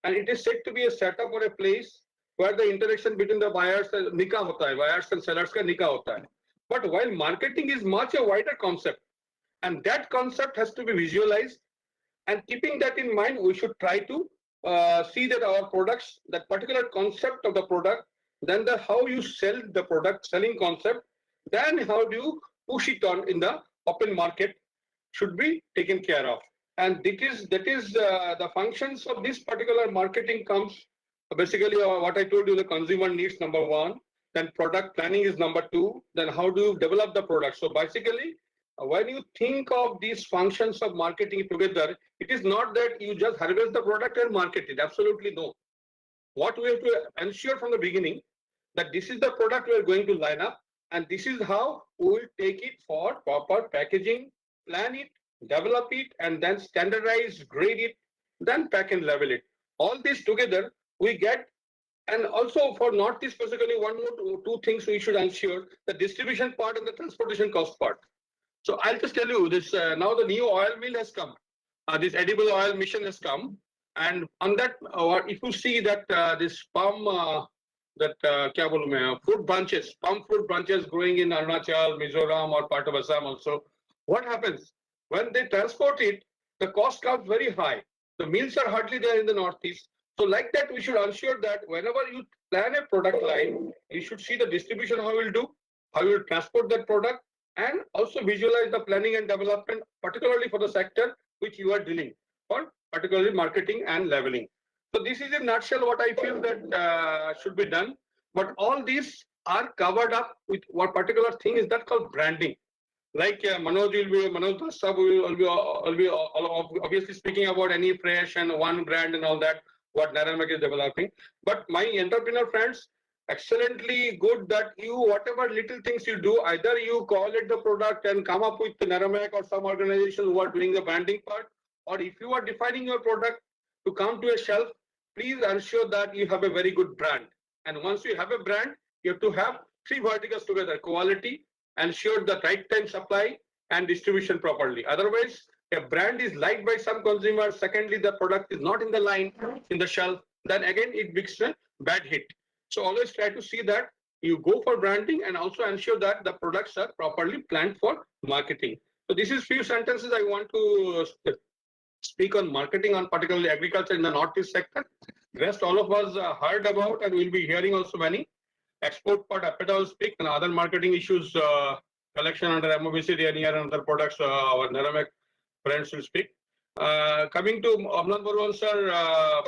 and it is said to be a setup or a place where the interaction between the buyers and buyers and sellers ka nikah hota hai. But while marketing is much a wider concept, and that concept has to be visualized, and keeping that in mind, we should try to see that our products, that particular concept of the product, then how you sell the product, selling concept, then how do you push it on in the open market should be taken care of. And that is the functions of this particular marketing comes basically what I told you, the consumer needs number 1, then product planning is number 2, then how do you develop the product. So basically, when you think of these functions of marketing together, it is not that you just harvest the product and market it. Absolutely no. What we have to ensure from the beginning, that this is the product we are going to line up, and this is how we will take it for proper packaging, plan it, develop it, and then standardize, grade it, then pack and level it. All this together we get. And also for Northeast specifically, one more 2 things we should ensure: the distribution part and the transportation cost part. So I'll just tell you this, now the new oil mill has come, this edible oil mission has come, and on that, if you see that this palm, fruit branches, palm fruit branches growing in Arunachal, Mizoram, or part of Assam also, what happens? When they transport it, the cost comes very high. The mills are hardly there in the Northeast. So like that, we should ensure that whenever you plan a product line, you should see the distribution, how you will do, how you will transport that product, and also visualize the planning and development, particularly for the sector which you are dealing, for particularly marketing and leveling. So this is in a nutshell what I feel that should be done. But all these are covered up with what particular thing is that called branding. Like Manoj Dasab will be obviously speaking about Any Fresh and one brand and all that, what Naramak is developing. But my entrepreneur friends, excellently good that you, whatever little things you do, either you call it the product and come up with the Naramak or some organization who are doing the branding part, or if you are defining your product to come to a shelf, please ensure that you have a very good brand. And once you have a brand, you have to have 3 verticals together: quality, ensure the right time supply, and distribution properly. Otherwise, a brand is liked by some consumers, secondly, the product is not in the line, in the shelf, then again it becomes a bad hit. So always try to see that you go for branding and also ensure that the products are properly planned for marketing. So this is few sentences I want to speak on marketing, on particularly agriculture in the Northeast sector. Rest all of us heard about and will be hearing also many. export part, Apeta will speak, and other marketing issues, collection under MOBC, DNR and other products, our Naramek friends will speak. Coming to Amlan Barwan sir,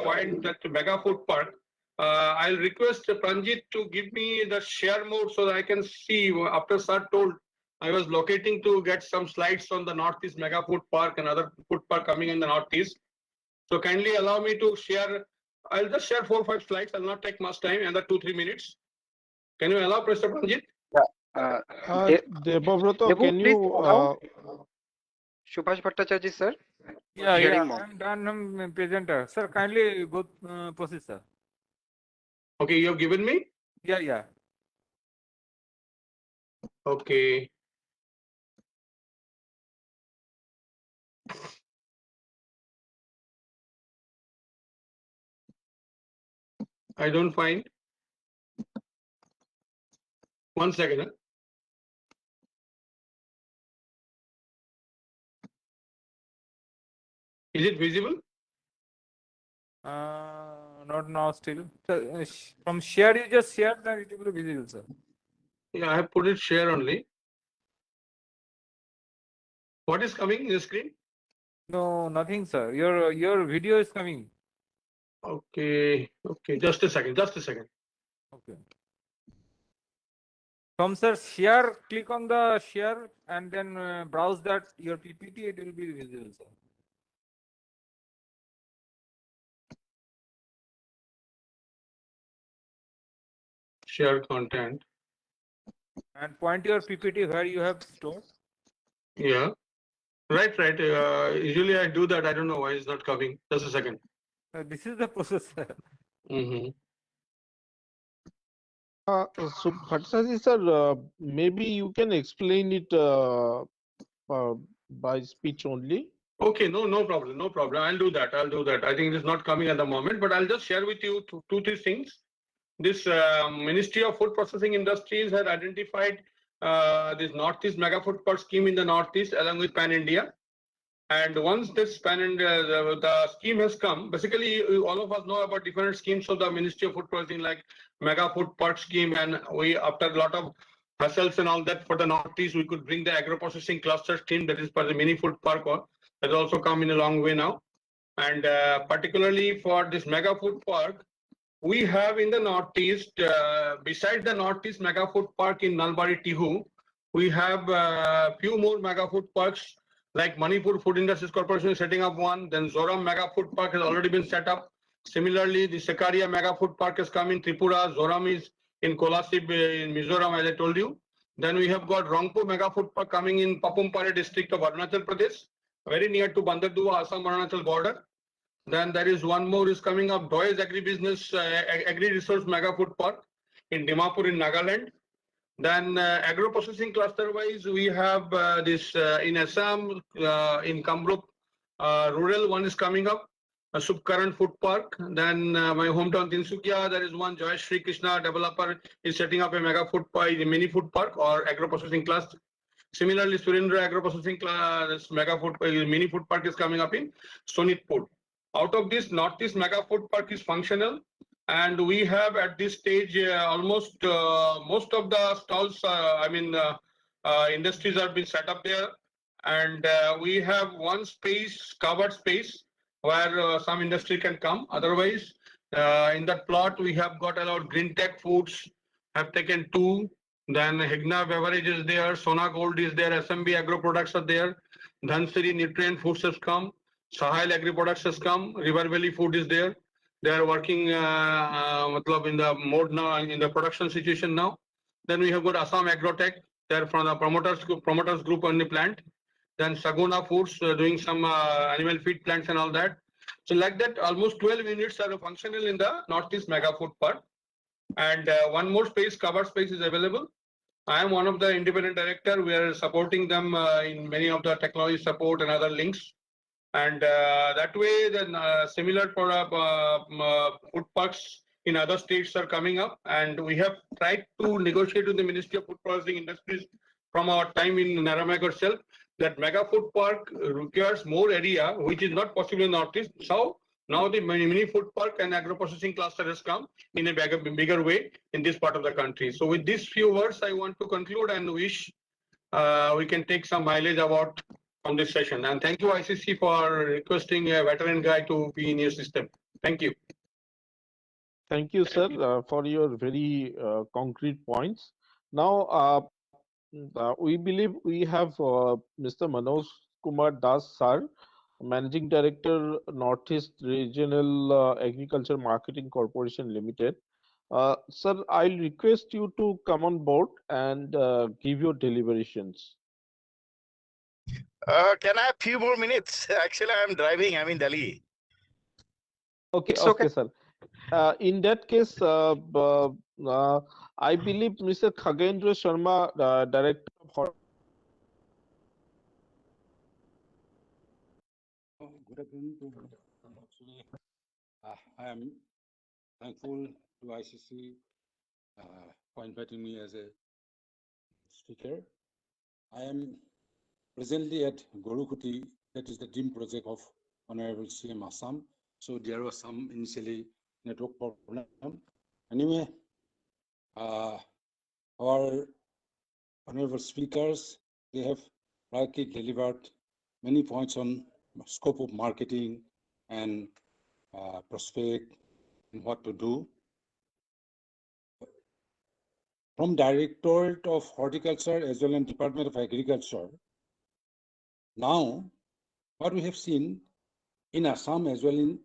point that Mega Food Park, I'll request Pranjit to give me the share mode so that I can see. After sir told, I was locating to get some slides on the Northeast Mega Food Park and other food park coming in the Northeast. So kindly allow me to share. I'll just share 4 or 5 slides. I'll not take much time, another 2-3 minutes. Can you allow, Mr. Pranjit? Debavrato, Debu, can please you allow Subhash Bhattacharya sir. Yeah, Sharing yeah, mode. I'm done, presenter. Sir, kindly go proceed, sir. Okay, you have given me? Yeah, yeah. Okay. I don't find. 1 second. Huh? Is it visible? Not now still. Sir, from share, you just share, then it will be visible, sir. Yeah, I have put it share only. What is coming in the screen? No, nothing, sir. Your video is coming. Okay, okay, just a second, just a second. Okay. From sir share, click on the share and then browse that your PPT. It will be visible, sir. Share content. And point your PPT where you have stored. Yeah. Right, right. Usually I do that. I don't know why it's not coming. Just a second. This is the process, sir. Mm-hmm. so Bhattacharya sir, maybe you can explain it by speech only. Okay, no problem, no problem. I'll do that. I'll do that. I think it is not coming at the moment, but I'll just share with you 2-3 things. This Ministry of Food Processing Industries has identified this Northeast Mega Food Park scheme in the Northeast along with Pan India. And once this Pan India, the scheme has come, basically all of us know about different schemes of the Ministry of Food Processing like Mega Food Park scheme, and we, after a lot of hassles and all that for the Northeast, we could bring the agro processing cluster scheme, that is for the mini food park, has also come in a long way now. And particularly for this Mega Food Park, we have in the Northeast, besides the Northeast Mega Food Park in Nalbari Tihu, we have a few more Mega Food Parks, like Manipur Food Industries Corporation is setting up one. Then Zoram Mega Food Park has already been set up. Similarly, the Sekaria Mega Food Park has come in Tripura. Zoram is in Kolasib in Mizoram, as I told you. Then we have got Rangpur Mega Food Park coming in Papumpare district of Arunachal Pradesh, very near to Bandardua, Assam Arunachal border. Then there is one more is coming up, Doyes Agribusiness Agri-Resource Mega Food Park in Dimapur in Nagaland. Then agro processing cluster wise, we have this in Assam, in Kamrup, rural one is coming up, a Subkaran Food Park. Then my hometown Tinsukia, there is one Joy Shri Krishna developer is setting up a mega food park, a mini food park or agro processing cluster. Similarly, Surendra agro processing mega food mini food park is coming up in Sonitpur. Out of this, Northeast Mega Food Park is functional, and we have at this stage almost most of the stalls, industries have been set up there, and we have one space, covered space, where some industry can come. Otherwise, in that plot, we have got allowed Green Tech Foods, have taken 2. Then Higna Beverage is there, Sona Gold is there, SMB Agro Products are there, Dhansiri Nutrient Foods has come. Sahil Agri Products has come. River Valley Food is there. They are working in the mode now, in the production situation now. Then we have got Assam Agrotech. They are from the promoters group on the plant. Then Saguna Foods doing some animal feed plants and all that. So like that, almost 12 units are functional in the Northeast Mega Food Park. And one more space, covered space is available. I am one of the independent director. We are supporting them in many of the technology support and other links. And that way, then similar food parks in other states are coming up. And we have tried to negotiate with the Ministry of Food Processing Industries from our time in Naramak itself that mega food park requires more area, which is not possible in Northeast. So Now the mini food park and agro processing cluster has come in a bigger way in this part of the country. So with these few words, I want to conclude and wish we can take some mileage about from this session. And thank you ICC for requesting a veteran guy to be in your system. Thank you. Thank you, sir, for your very concrete points. Now, we believe we have Mr. Manoj Kumar Das, sir, Managing Director, Northeast Regional Agriculture Marketing Corporation Limited. Sir, I'll request you to come on board and give your deliberations. Can I have few more minutes? Actually, I'm driving. I'm in Delhi. Okay, It's okay. sir. In that case, I believe Mr. Khagendra Sharma, Director of Good afternoon. Actually, I am thankful to ICC for inviting me as a speaker. I am presently at Gorukuti, that is the dream project of Honorable CM Assam. So there was some initially network problem. Anyway, our honorable speakers, they have rightly delivered many points on scope of marketing and prospect and what to do. From Directorate of Horticulture as well as Department of Agriculture, now what we have seen in Assam as well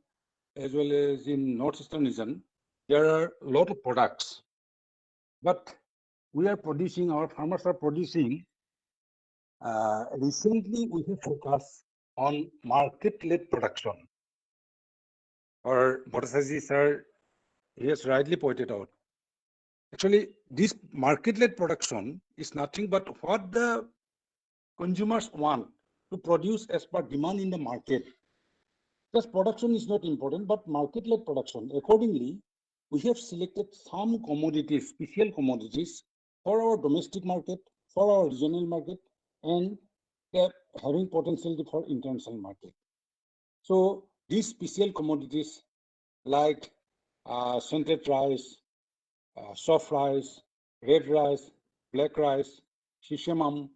as in northeastern region, there are a lot of products, but we are producing, our farmers are producing. Recently, we have focused on market-led production. Or Bhattacharya sir, he has rightly pointed out. Actually, this market-led production is nothing but what the consumers want to produce as per demand in the market. Just production is not important, but market-led production. Accordingly, we have selected some commodities, special commodities for our domestic market, for our regional market, and having potential for international market. So these special commodities like scented rice, soft rice, red rice, black rice, sesame,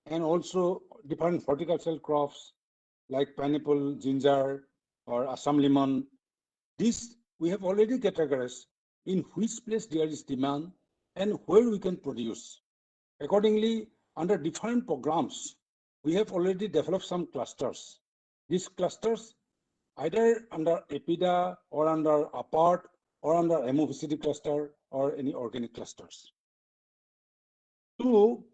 and also different horticultural crops like pineapple, ginger, or Assam lemon. These we have already categorized in which place there is demand and where we can produce. Accordingly, under different programs, we have already developed some clusters. These clusters, either under APIDA or under APART or under MOVCD cluster or any organic clusters. So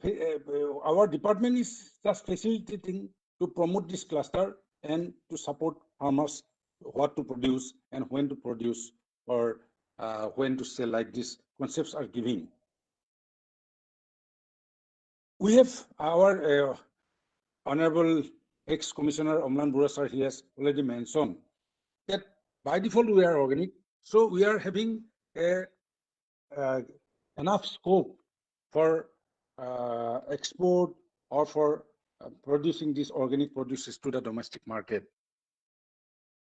our department is just facilitating to promote this cluster and to support farmers what to produce and when to produce or when to sell, like these concepts are giving. We have our Honorable ex-Commissioner Amlan Bora sir, he has already mentioned that by default we are organic, so we are having enough scope for export or for producing these organic produces to the domestic market.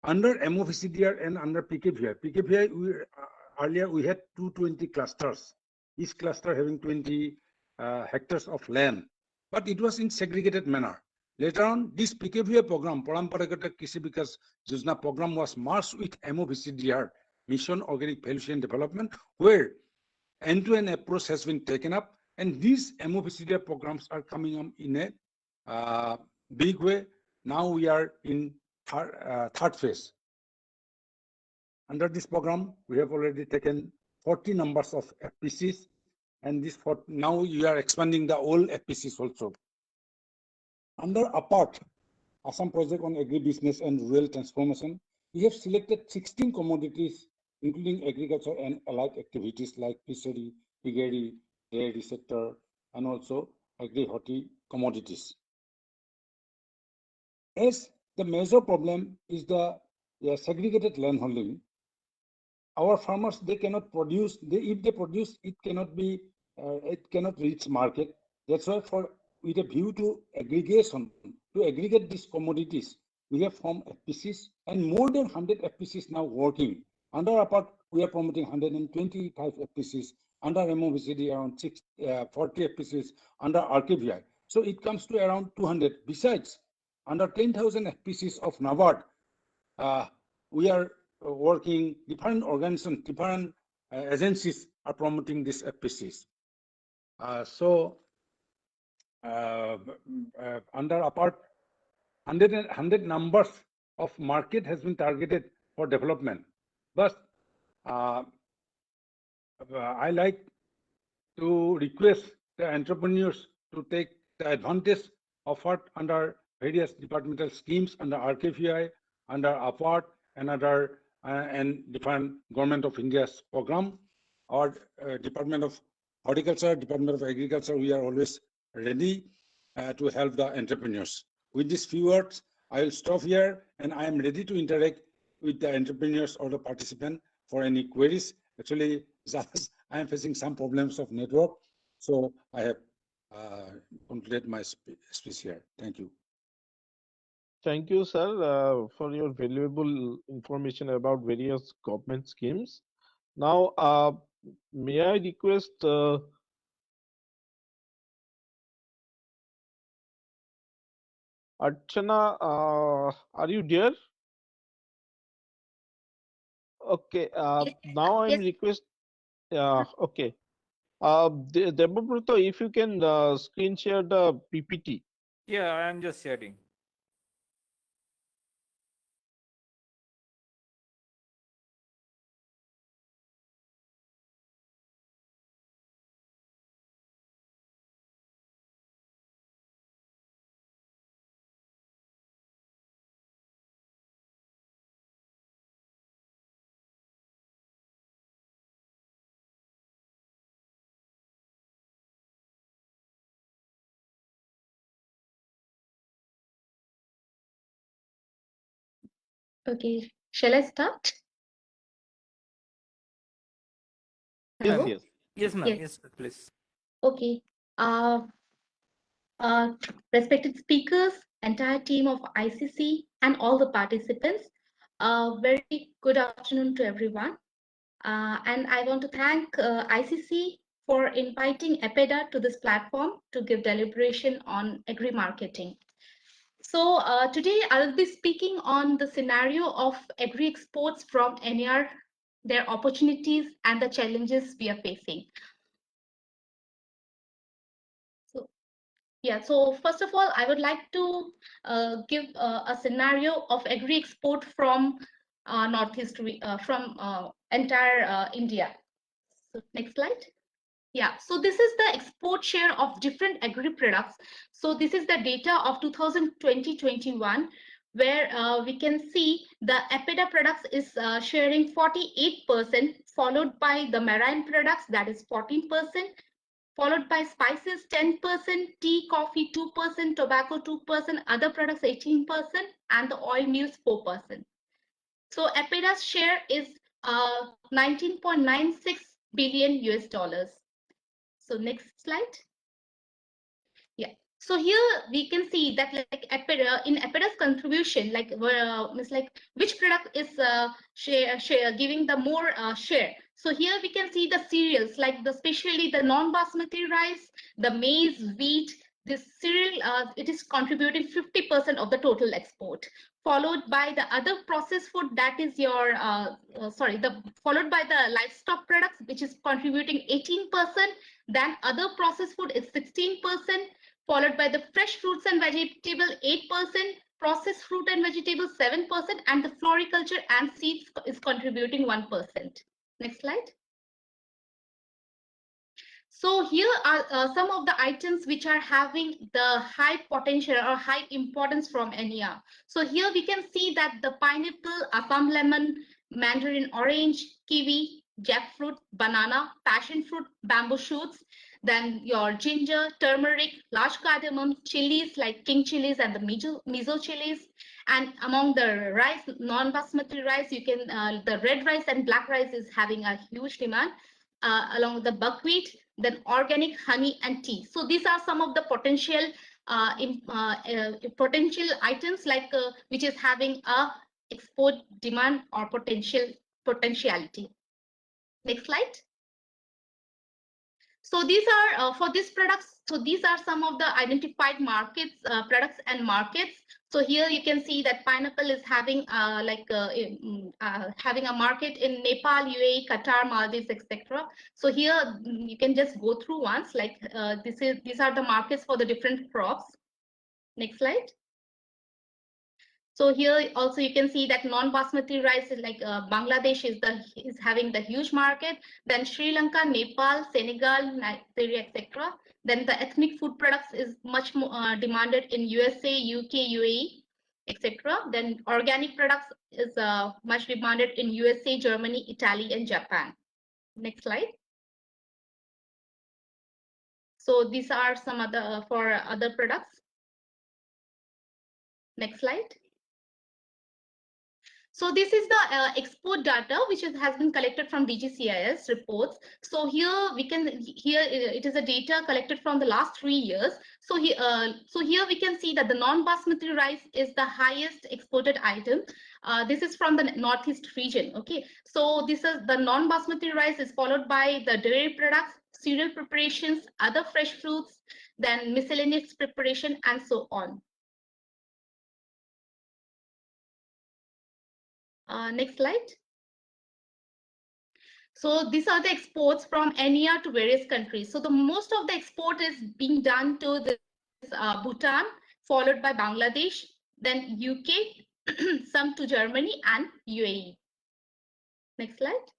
Under MOVCDR and under PKVI, earlier we had 220 clusters, each cluster having 20 hectares of land, but it was in segregated manner. Later on, this PKVI program, Paramparagata Krishi Vikas Yojana program, was merged with MOVCDR, Mission Organic Value Chain Development, where end-to-end approach has been taken up, and these MOVCDR programs are coming up in a big way. Now we are in third phase. Under this program, we have already taken 40 numbers of FPCs, and now we are expanding the old FPCs also. Under APART, Assam Project on Agribusiness and Rural Transformation, we have selected 16 commodities, including agriculture and allied activities like fishery, piggery, dairy sector, and also agri-horti commodities. As the major problem is the segregated landholding, our farmers, they cannot produce. If they produce, it cannot reach market. That's why, with a view to aggregation, to aggregate these commodities, we have formed FPCs, and more than 100 FPCs now working. Under APART, we are promoting 125 FPCs. Under MOVCD, around 40 FPCs. Under RKVI. So it comes to around 200. Besides, under 10,000 FPCs of NABARD, we are working, different organizations, different agencies are promoting these FPCs. Under APART, 100 numbers of market has been targeted for development. But I like to request the entrepreneurs to take the advantage offered under various departmental schemes, under RKVI, under APART, and other and different Government of India's program, or Department of Horticulture, Department of Agriculture. We are always ready to help the entrepreneurs. With these few words, I will stop here, and I am ready to interact with the entrepreneurs or the participant for any queries. Actually, I am facing some problems of network, so I have completed my speech here. Thank you. Thank you, sir, for your valuable information about various government schemes. Now, may I request Archana, are you there? Okay, now I'm request. Okay. Debabrata, if you can screen share the PPT. Yeah, I am just sharing. Okay, shall I start? Yes, Hello? yes. Yes, ma'am. Yes. Yes, please. Okay. Respected speakers, entire team of ICC, and all the participants, very good afternoon to everyone. And I want to thank ICC for inviting EPEDA to this platform to give deliberation on agri-marketing. So today I'll be speaking on the scenario of agri-exports from NER, their opportunities and the challenges we are facing. So, yeah, so first of all, I would like to give a scenario of agri-export from Northeast, from entire India. So next slide. Yeah, so this is the export share of different agri products. So this is the data of 2020-21, where we can see the EPEDA products is sharing 48%, followed by the marine products, that is 14%, followed by spices 10%, tea, coffee 2%, tobacco 2%, other products 18%, and the oil mills 4%. So EPEDA's share is 19.96 billion US dollars. So next slide. Yeah. So here we can see that like EPEDA, in EPEDA's contribution, like which product is giving the more share. So here we can see the cereals, like especially the non-basmati rice, the maize, wheat. This cereal, it is contributing 50% of the total export, followed by the other processed food, that is your followed by the livestock products, which is contributing 18%. Then other processed food is 16%, followed by the fresh fruits and vegetable 8%, processed fruit and vegetables 7%, and the floriculture and seeds is contributing 1%. Next slide. So here are some of the items which are having the high potential or high importance from NER. So here we can see that the pineapple, Assam lemon, mandarin orange, kiwi, jackfruit, banana, passion fruit, bamboo shoots, then your ginger, turmeric, large cardamom, chilies like king chilies and the miso chilies. And among the rice, non-basmati rice, you can the red rice and black rice is having a huge demand. Along with the buckwheat, then organic honey and tea. So these are some of the potential potential items like which is having a export demand or potentiality. Next slide. So these are for these products. So these are some of the identified markets, products and markets. So here you can see that pineapple is having having a market in Nepal, UAE, Qatar, Maldives, etc. So here you can just go through once. Like these are the markets for the different crops. Next slide. So here also you can see that non-basmati rice is like Bangladesh is having the huge market. Then Sri Lanka, Nepal, Senegal, Nigeria, etc. Then the ethnic food products is much more demanded in USA, UK, UAE, etc. Then organic products is much demanded in USA, Germany, Italy, and Japan. Next slide. So these are some other for other products. Next slide. So this is the export data which has been collected from DGCIS reports. So here we can it is a data collected from the last 3 years. So here we can see that the non-basmati rice is the highest exported item. This is from the northeast region. Okay, so this is the non-basmati rice is followed by the dairy products, cereal preparations, other fresh fruits, then miscellaneous preparation, and so on. Next slide. So these are the exports from NER to various countries. So the most of the export is being done to this Bhutan, followed by Bangladesh, then UK, some to Germany and UAE. Next slide.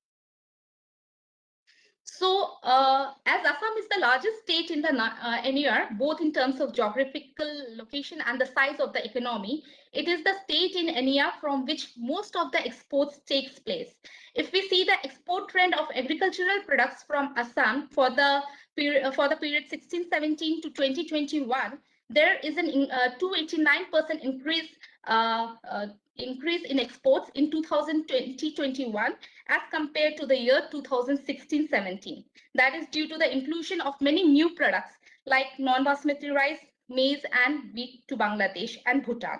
So as Assam is the largest state in the NER, both in terms of geographical location and the size of the economy, it is the state in NER from which most of the exports takes place. If we see the export trend of agricultural products from Assam for the period 1617 to 2021, there is an 289% increase in exports in 2020-21 as compared to the year 2016-17. That is due to the inclusion of many new products like non-basmati rice, maize, and wheat to Bangladesh and Bhutan.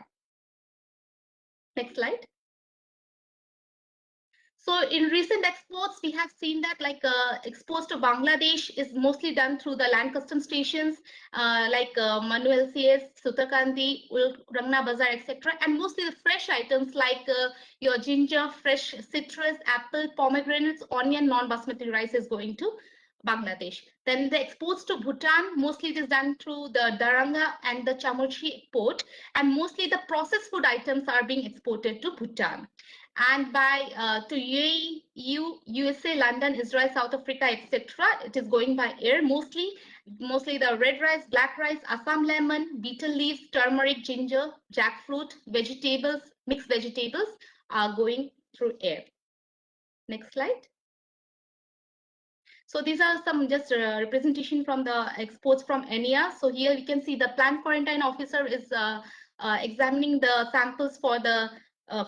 Next slide. So in recent exports, we have seen that exports to Bangladesh is mostly done through the land custom stations like Manu LCS, Sutakandi, Rangna Bazar, etc. And mostly the fresh items like your ginger, fresh citrus, apple, pomegranates, onion, non-basmati rice is going to Bangladesh. Then the exports to Bhutan, mostly it is done through the Daranga and the Chamuchi port, and mostly the processed food items are being exported to Bhutan. And by to UAE, EU, USA, London, Israel, South Africa, etc. It is going by air mostly the red rice, black rice, Assam lemon, betel leaves, turmeric, ginger, jackfruit, vegetables, mixed vegetables are going through air. Next slide. So these are some just representation from the exports from NER. So here you can see the plant quarantine officer is examining the samples for the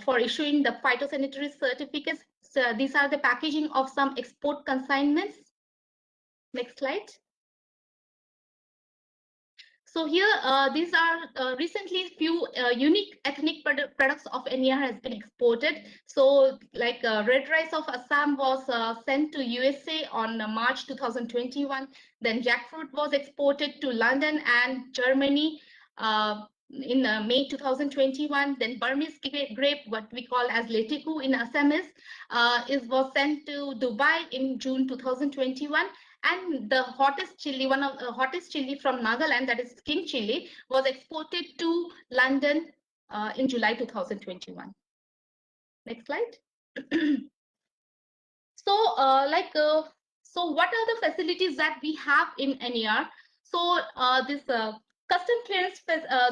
for issuing the phytosanitary certificates. So these are the packaging of some export consignments. Next slide. So here, these are recently few unique ethnic products of NER has been exported. So like red rice of Assam was sent to USA on March 2021. Then jackfruit was exported to London and Germany in May 2021. Then Burmese grape, what we call as Letiku in Assamese, was sent to Dubai in June 2021. And the hottest chili, one of the hottest chili from Nagaland, that is king chili, was exported to London in July 2021. Next slide. So, so what are the facilities that we have in NER? So this custom clearance,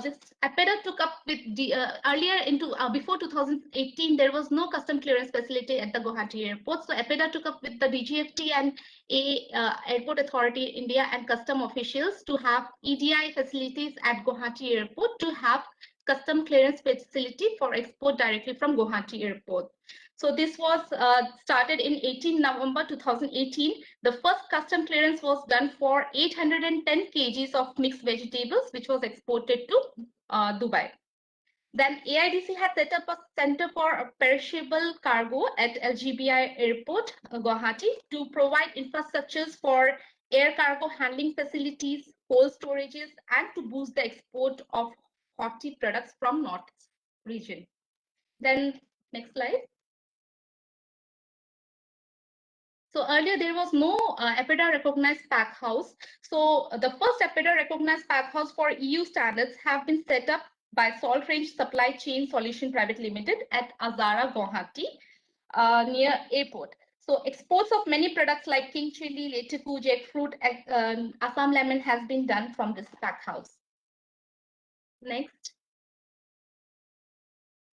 this APEDA took up with the earlier into before 2018, there was no custom clearance facility at the Guwahati airport. So APEDA took up with the DGFT and Airport Authority India and custom officials to have EDI facilities at Guwahati airport to have custom clearance facility for export directly from Guwahati Airport. So this was started in 18 November 2018. The first custom clearance was done for 810 kgs of mixed vegetables, which was exported to Dubai. Then AIDC has set up a center for perishable cargo at LGBI Airport, Guwahati, to provide infrastructures for air cargo handling facilities, cold storages, and to boost the export of horti products from North region. Then next slide. So earlier there was no APEDA recognized pack house. So the first APEDA recognized pack house for EU standards have been set up by Salt Range Supply Chain Solution Private Limited at Azara, Guwahati, near airport. So exports of many products like king chili, letuku, jackfruit, Assam lemon has been done from this pack house. Next.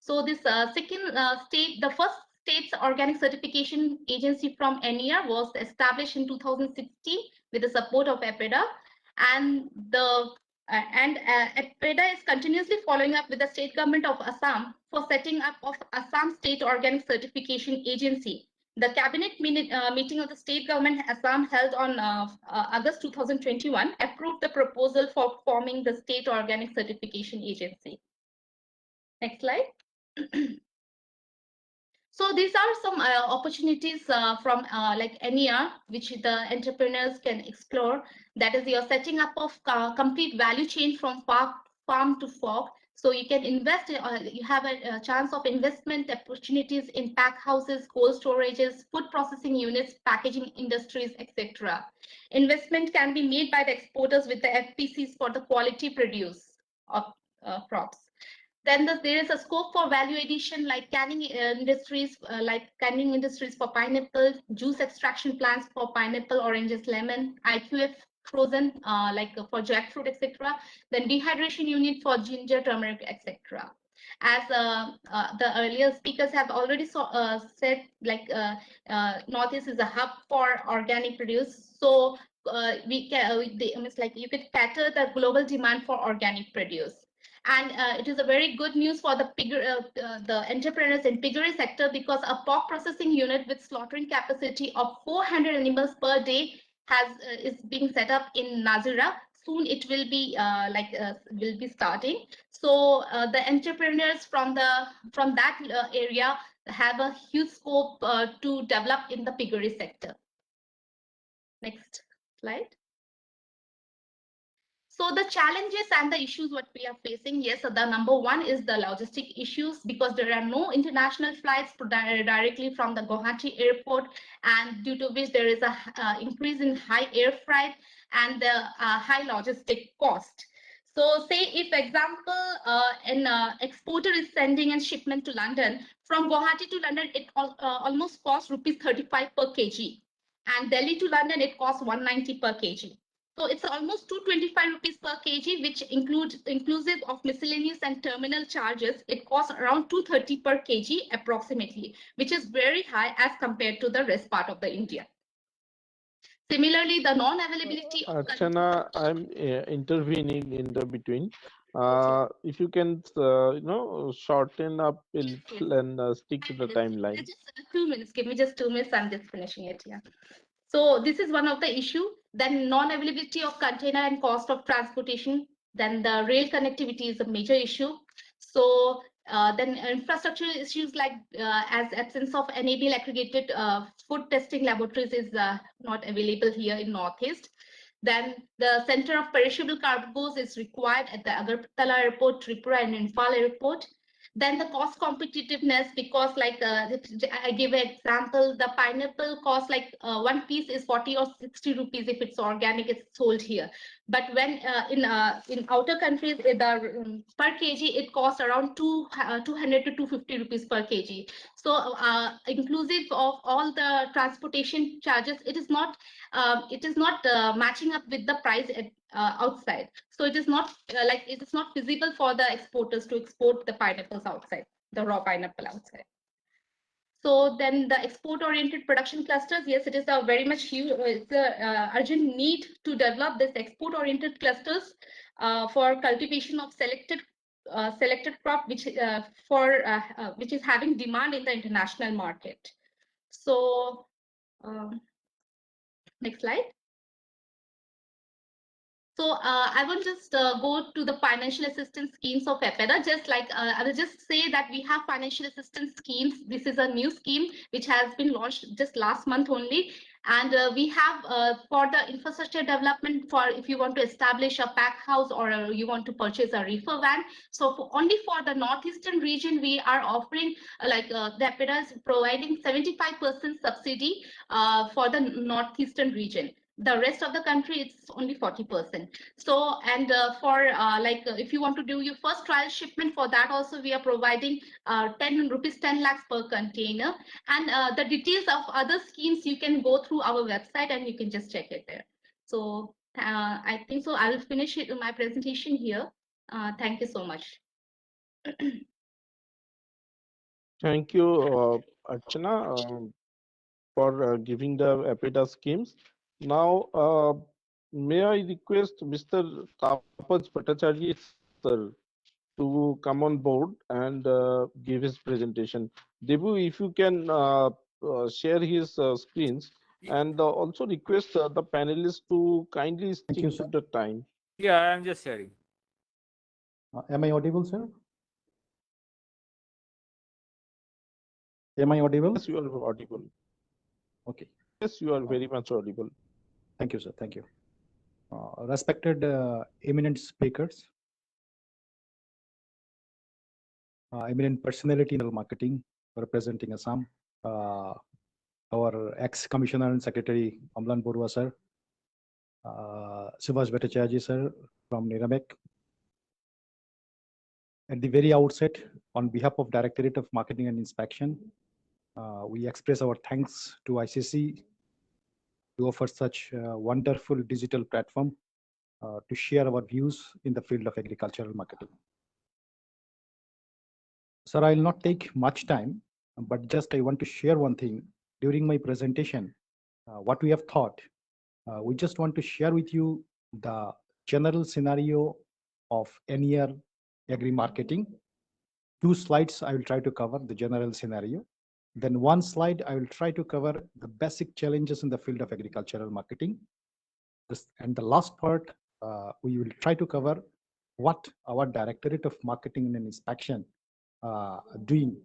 So this second state, the first state's organic certification agency from NER was established in 2016 with the support of APEDA, and the APEDA is continuously following up with the state government of Assam for setting up of Assam State Organic Certification Agency. The cabinet meeting of the state government Assam held on August 2021 approved the proposal for forming the State Organic Certification Agency. Next slide. So these are some opportunities from like NER, which the entrepreneurs can explore. That is, you're setting up of complete value chain from farm to fork. So you can invest, you have a chance of investment opportunities in pack houses, cold storages, food processing units, packaging industries, etc. Investment can be made by the exporters with the FPCs for the quality produce of crops. Then there is a scope for value addition like canning industries, for pineapple, juice extraction plants for pineapple, oranges, lemon, IQF frozen like for jackfruit, etc. Then dehydration unit for ginger, turmeric, etc. As the earlier speakers have already said, like Northeast is a hub for organic produce. So we can, it's like you could cater the global demand for organic produce. And it is a very good news for the entrepreneurs in piggery sector, because a pork processing unit with slaughtering capacity of 400 animals per day is being set up in Nazira. Soon it will be will be starting. So the entrepreneurs from that area have a huge scope to develop in the piggery sector. Next slide. So the challenges and the issues what we are facing, yes, so the number one is the logistic issues, because there are no international flights directly from the Guwahati airport, and due to which there is a increase in high air freight and the high logistic cost. So say if example, an exporter is sending a shipment to London, from Guwahati to London, it almost costs ₹35 per kg, and Delhi to London, it costs 190 per kg. So it's almost 225 rupees per kg, which inclusive of miscellaneous and terminal charges. It costs around 230 per kg approximately, which is very high as compared to the rest part of the India. Similarly, the non-availability of Archana, I'm intervening in the between. If you can, shorten up a little and stick to the timeline. Just 2 minutes. Give me just 2 minutes. I'm just finishing it. Yeah. So this is one of the issue. Then non-availability of container and cost of transportation. Then the rail connectivity is a major issue. So then infrastructure issues like as absence of enable aggregated food testing laboratories is not available here in Northeast. Then the center of perishable cargoes is required at the Agartala Airport, Tripura and Imphal Airport. Then the cost competitiveness, because like I give an example, the pineapple cost like one piece is 40 or 60 rupees if it's organic, it's sold here. But when in outer countries, the per kg it costs around 200 to 250 rupees per kg. So inclusive of all the transportation charges, it is not matching up with the price at, outside. So it is not it is not feasible for the exporters to export the pineapples outside, the raw pineapple outside. So then the export-oriented production clusters, yes, it is a very much huge, it's a urgent need to develop this export-oriented clusters for cultivation of selected selected crop which which is having demand in the international market. So next slide. So I will just go to the financial assistance schemes of APEDA. Just like I will just say that we have financial assistance schemes. This is a new scheme which has been launched just last month only. And we have for the infrastructure development, for if you want to establish a pack house or you want to purchase a reefer van. So only for the northeastern region, we are offering the APEDA is providing 75% subsidy for the northeastern region. The rest of the country, it's only 40%. So, and if you want to do your first trial shipment, for that also we are providing 10 lakhs per container. And the details of other schemes, you can go through our website and you can just check it there. So I think so I will finish my presentation here. Thank you so much. Thank you, Archana, for giving the APEDA schemes. Now, may I request Mr. Tapaj Bhattacharya, sir, to come on board and give his presentation. Debu, if you can share his screens, and also request the panelists to kindly stick to the time. Yeah, I am just sharing. Am I audible, sir? Am I audible? Yes, you are audible. Okay. Yes, you are very much audible. Thank you, sir. Thank you. Respected eminent speakers, eminent personality in marketing representing Assam, our ex-commissioner and secretary Amlan Borua sir, Subhash Bhattacharya sir from Niramek. At the very outset, on behalf of Directorate of Marketing and Inspection, we express our thanks to ICC to offer such a wonderful digital platform to share our views in the field of agricultural marketing. Sir, I will not take much time, but just I want to share one thing. During my presentation, what we have thought, we just want to share with you the general scenario of NER agri-marketing. 2 slides I will try to cover the general scenario. Then 1 slide I will try to cover the basic challenges in the field of agricultural marketing. And the last part, we will try to cover what our Directorate of Marketing and Inspection doing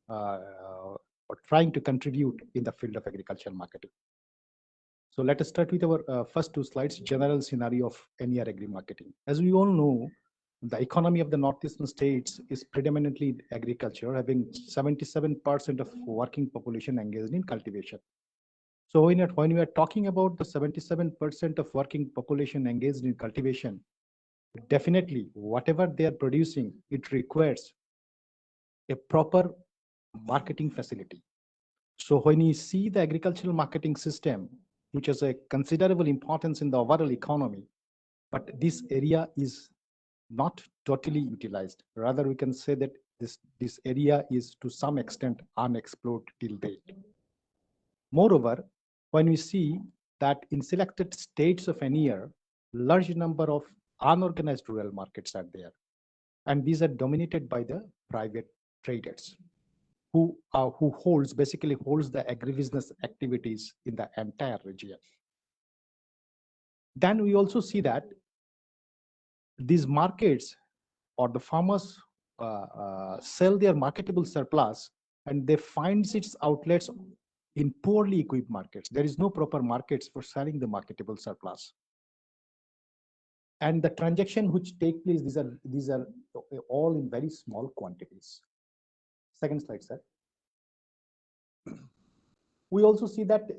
or trying to contribute in the field of agricultural marketing. So let us start with our first 2 slides, general scenario of NER agri-marketing. As we all know, the economy of the northeastern states is predominantly agriculture, having 77% of working population engaged in cultivation. So when we are talking about the 77% of working population engaged in cultivation, definitely whatever they are producing, it requires a proper marketing facility. So when you see the agricultural marketing system, which has a considerable importance in the overall economy, but this area is not totally utilized. Rather, we can say that this area is to some extent unexplored till date. Moreover, when we see that in selected states of NER, large number of unorganized rural markets are there, and these are dominated by the private traders who basically holds the agribusiness activities in the entire region. Then we also see that these markets or the farmers sell their marketable surplus and they find its outlets in poorly equipped markets. There is no proper markets for selling the marketable surplus. And the transaction which take place, these are all in very small quantities. Second slide, sir. We also see that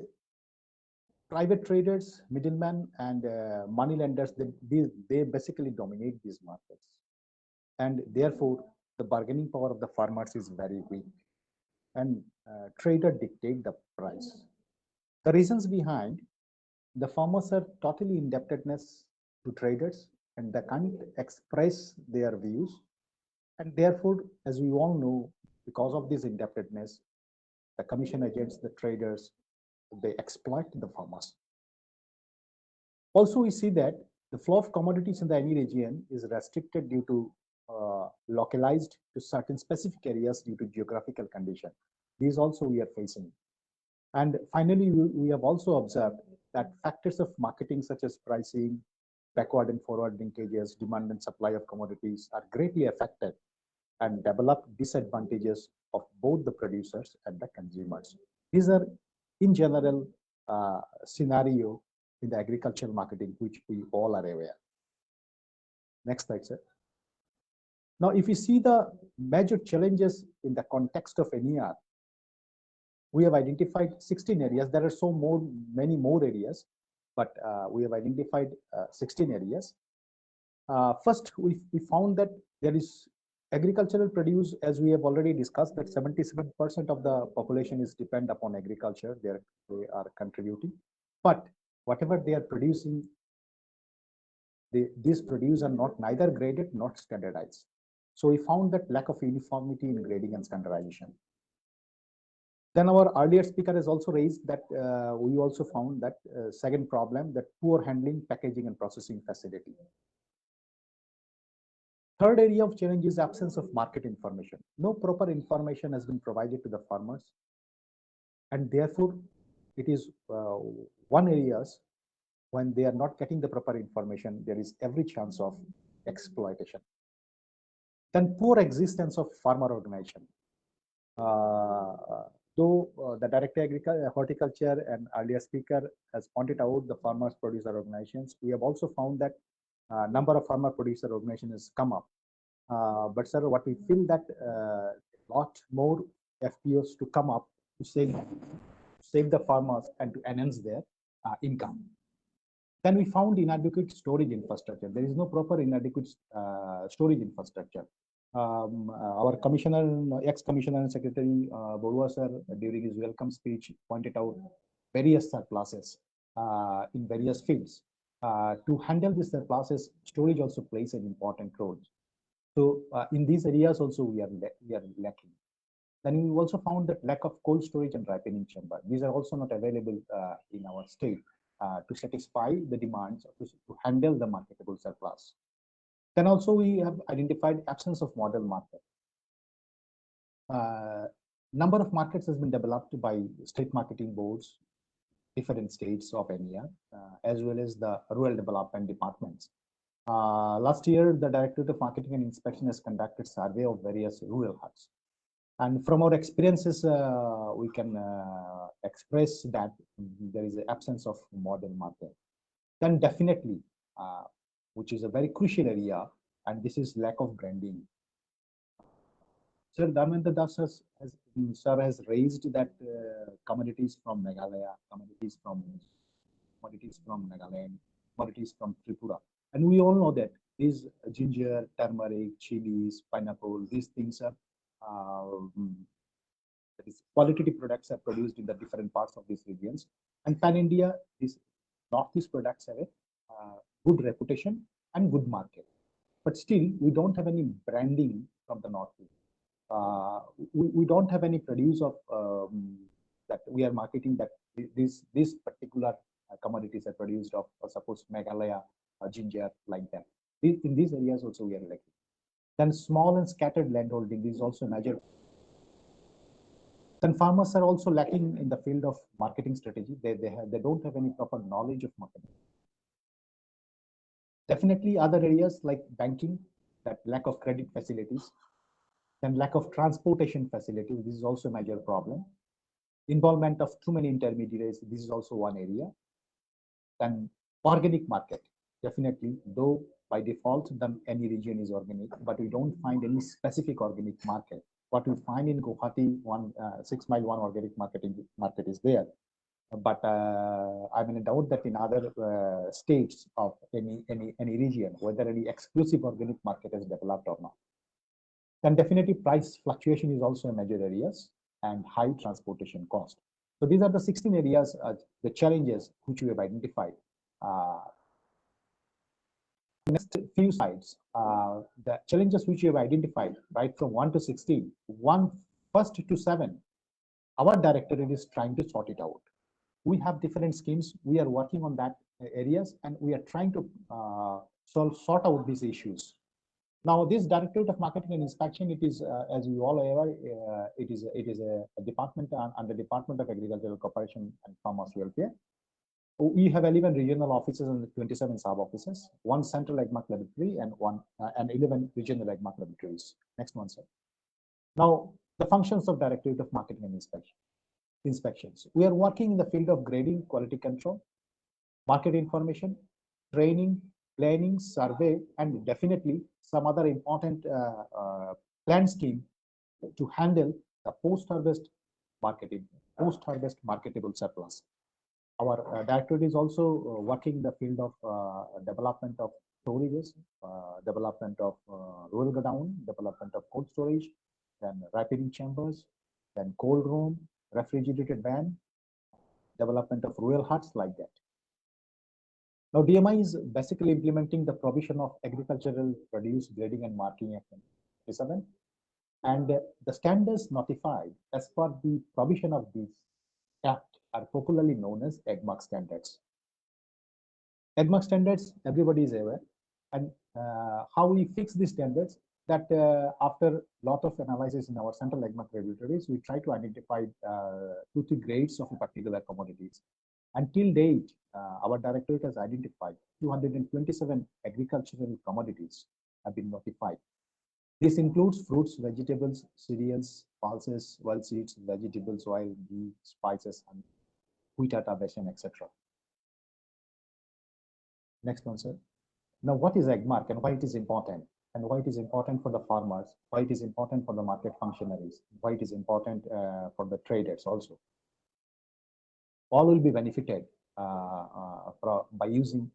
private traders, middlemen, and money lenders, they basically dominate these markets. And therefore, the bargaining power of the farmers is very weak. And traders dictate the price. The reasons behind, the farmers are totally indebtedness to traders and they can't express their views. And therefore, as we all know, because of this indebtedness, the commission against the traders, they exploit the farmers. Also, we see that the flow of commodities in the NE region is restricted due to localized to certain specific areas due to geographical condition. These also we are facing. And finally, we have also observed that factors of marketing such as pricing, backward and forward linkages, demand and supply of commodities are greatly affected and develop disadvantages of both the producers and the consumers. These are, in general, scenario in the agricultural marketing, which we all are aware. Next slide, sir. Now, if you see the major challenges in the context of NER, we have identified 16 areas. There are many more areas, but we have identified 16 areas. First, we found that there is agricultural produce, as we have already discussed, that 77% of the population is depend upon agriculture. They are contributing, but whatever they are producing, these produce are not neither graded nor standardized. So we found that lack of uniformity in grading and standardization. Then our earlier speaker has also raised that we also found that second problem, that poor handling, packaging and processing facility. Third area of challenge is absence of market information. No proper information has been provided to the farmers, and therefore it is one areas when they are not getting the proper information, there is every chance of exploitation. Then poor existence of farmer organization. Though the Director Agriculture, Horticulture and earlier speaker has pointed out the farmers producer organizations, we have also found that number of farmer producer organizations has come up. But sir, what we feel that a lot more FPOs to come up to save the farmers and to enhance their income. Then we found inadequate storage infrastructure. There is no proper inadequate storage infrastructure. Our commissioner, ex-commissioner and secretary Borua sir, during his welcome speech, pointed out various surpluses in various fields. To handle these surpluses, storage also plays an important role. So in these areas also we are lacking. Then we also found that lack of cold storage and ripening chamber. These are also not available in our state to satisfy the demands to handle the marketable surplus. Then also we have identified absence of model market. Number of markets has been developed by state marketing boards, different states of NER, as well as the rural development departments. Last year, the Directorate of Marketing and Inspection has conducted survey of various rural huts. And from our experiences, we can express that there is an absence of modern market. Then definitely, which is a very crucial area, and this is lack of branding. Sir Dharmendra Das has raised that commodities from Meghalaya, commodities from Nagaland, commodities from Tripura. And we all know that these ginger, turmeric, chilies, pineapple, these things are quality products are produced in the different parts of these regions. And pan-India, these Northeast products have a good reputation and good market. But still, we don't have any branding from the Northeast. We don't have any produce of that we are marketing that these particular commodities are produced of, suppose Meghalaya, ginger, like that. In these areas also we are lacking. Then small and scattered landholding is also major. Then farmers are also lacking in the field of marketing strategy. They don't have any proper knowledge of marketing. Definitely other areas like banking, that lack of credit facilities, then lack of transportation facilities. This is also a major problem. Involvement of too many intermediaries. This is also one area. Then organic market. Definitely, though by default, then any region is organic, but we don't find any specific organic market. What we find in Guwahati, 6 Mile one organic market is there. But I'm in a doubt that in other states of any region, whether any exclusive organic market is developed or not. Then definitely price fluctuation is also a major areas and high transportation cost. So these are the 16 areas, the challenges which we have identified. Next few slides, the challenges which we have identified, right from 1 to 16, 1 to 7, our directorate is trying to sort it out. We have different schemes. We are working on that areas, and we are trying to sort out these issues. Now, this Directorate of Marketing and Inspection, it is, as you all are aware, it is a department under Department of Agricultural Cooperation and Farmers Welfare. We have 11 regional offices and 27 sub offices, 1 central AgMark laboratory, and 11 regional AgMark laboratories. Next one, sir. Now, the functions of Directorate of Marketing and Inspections. We are working in the field of grading, quality control, market information, training, planning, survey, and definitely some other important plan scheme to handle the post-harvest marketing, post-harvest marketable surplus. Our directorate is also working in the field of development of storages, development of rural godown, development of cold storage, then ripening chambers, then cold room, refrigerated van, development of rural huts like that. Now, DMI is basically implementing the provision of agricultural produce grading and marking Act 27, and the standards notified as per the provision of this act are popularly known as AgMark standards. AgMark standards, everybody is aware, and how we fix these standards, that after a lot of analysis in our central AgMark laboratories, we try to identify 2-3 grades of a particular commodities. Until date, our directorate has identified 227 agricultural commodities have been notified. This includes fruits, vegetables, cereals, pulses, oilseeds, vegetables, oil, ghee, spices, and wheat attribution, etc. Next one, sir. Now, what is AgMark and why it is important? And why it is important for the farmers, why it is important for the market functionaries, why it is important for the traders also. All will be benefited by using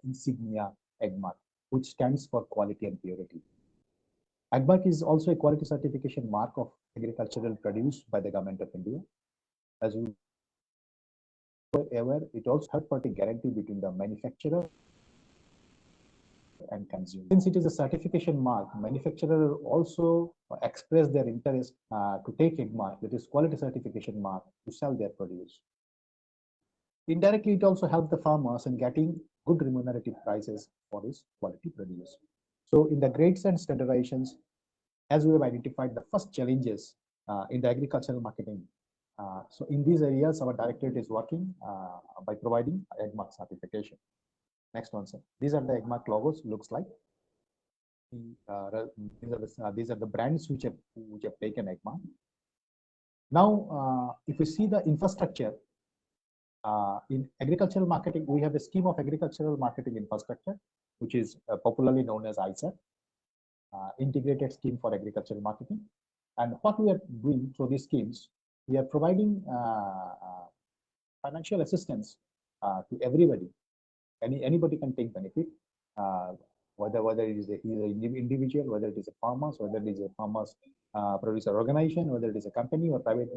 insignia AgMark, which stands for quality and purity. AgMark is also a quality certification mark of agricultural produce by the Government of India. As you are aware, it also third-party guarantee between the manufacturer and consumer. Since it is a certification mark, manufacturer also express their interest to take AgMark, that is quality certification mark, to sell their produce. Indirectly, it also helps the farmers in getting good remunerative prices for his quality produce. So in the grades and standardizations, as we have identified the first challenges in the agricultural marketing. So in these areas, our directorate is working by providing AgMark certification. Next one, sir. These are the AgMark logos, looks like. These are the brands which have taken AgMark. Now, if you see the infrastructure, in agricultural marketing, we have a scheme of agricultural marketing infrastructure, which is popularly known as ISAR, Integrated Scheme for Agricultural Marketing. And what we are doing through these schemes, we are providing financial assistance to everybody. Anybody can take benefit, whether it is an individual, whether it is a farmers, whether it is a farmers producer organization, whether it is a company or private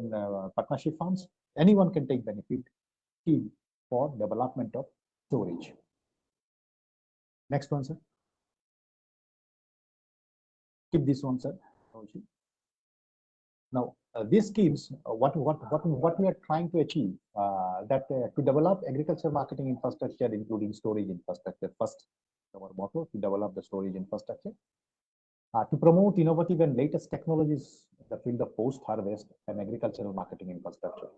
partnership firms. Anyone can take benefit scheme for development of storage. Next one, sir. Keep this one, sir. Now, these schemes, what we are trying to achieve, that to develop agriculture marketing infrastructure, including storage infrastructure. First, our motto, to develop the storage infrastructure. To promote innovative and latest technologies in the field of post-harvest and agricultural marketing infrastructure.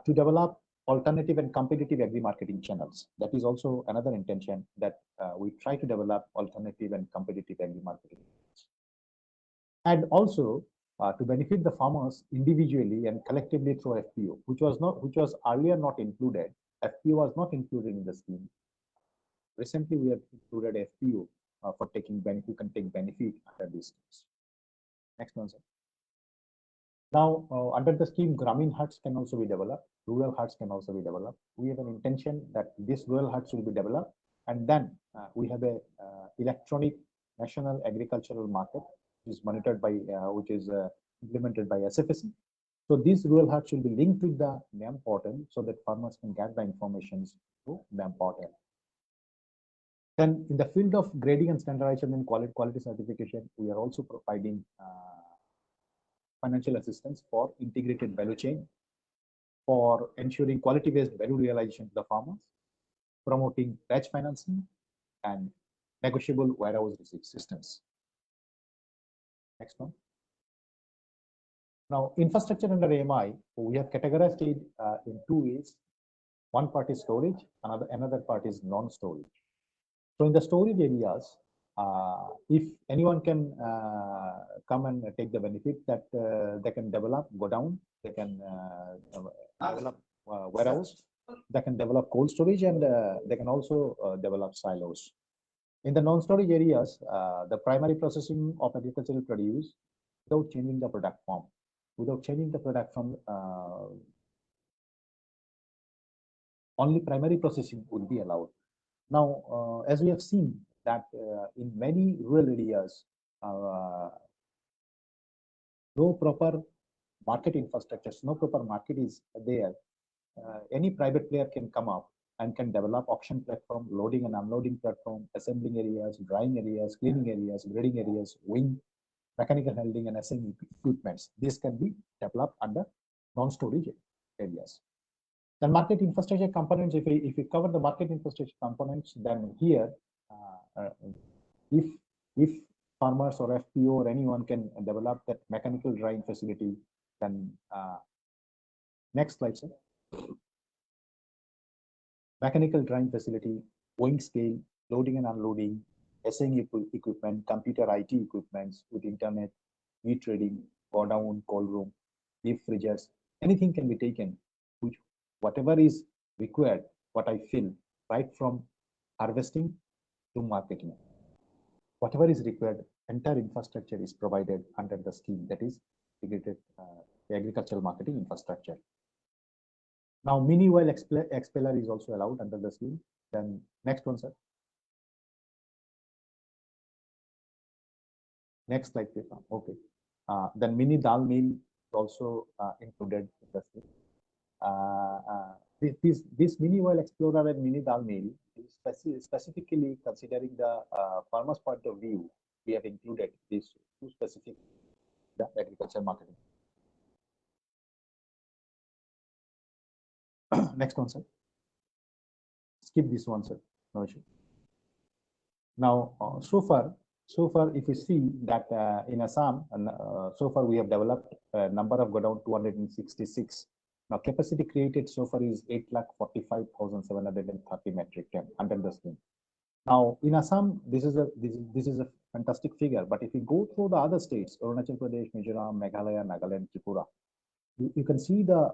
To develop alternative and competitive agri-marketing channels. That is also another intention, that we try to develop alternative and competitive agri-marketing. And also to benefit the farmers individually and collectively through FPO, which was earlier not included. FPO was not included in the scheme. Recently, we have included FPO for taking benefit. You can take benefit under these schemes. Next one, sir. Now, under the scheme, Grameen huts can also be developed. Rural huts can also be developed. We have an intention that these rural huts will be developed, and then we have a electronic national agricultural market, which is monitored by, which is implemented by SFSC. So these rural huts will be linked with the NAM portal, so that farmers can get the information through NAM portal. Then, in the field of grading and standardization and quality certification, we are also providing financial assistance for integrated value chain, for ensuring quality-based value realization to the farmers, promoting batch financing, and negotiable warehouse receipt systems. Next one. Now, infrastructure under AMI, we have categorized it in two ways. One part is storage, another part is non-storage. So in the storage areas, if anyone can come and take the benefit that they can develop, go down, they can develop warehouse, they can develop cold storage, and they can also develop silos. In the non-storage areas, the primary processing of agricultural produce without changing the product form, without changing the product from only primary processing would be allowed. Now, as we have seen that in many rural areas, no proper market infrastructures, no proper market is there. Any private player can come up and can develop auction platform, loading and unloading platform, assembling areas, drying areas, cleaning areas, grading areas, wing, mechanical handling, and assembly equipments. This can be developed under non-storage areas. Then market infrastructure components, if we cover the market infrastructure components, then here, if farmers or FPO or anyone can develop that mechanical drying facility, then next slide, sir. Mechanical drying facility, weighing scale, loading and unloading, assembly equipment, computer IT equipments with internet, meat trading, go down, cold room, deep freezers, anything can be taken, which whatever is required, what I feel, right from harvesting to marketing. Whatever is required, entire infrastructure is provided under the scheme, that is integrated agricultural marketing infrastructure. Now, mini well expeller is also allowed under the scheme. Then next one, sir. Next slide, please. Okay. Then mini dal mill also included in the scheme. This mini well explorer and mini dal mill is specifically considering the farmer's point of view. We have included these two specific the agriculture marketing. Next one, sir. Skip this one, sir. No issue. Now, so far, if you see that in Assam, so far we have developed a number of godown 266. Now, capacity created so far is 8,45,730 metric ton under the scheme. Now, in Assam, this is a fantastic figure. But if you go through the other states, Arunachal Pradesh, Mizoram, Meghalaya, Nagaland, Tripura, you can see the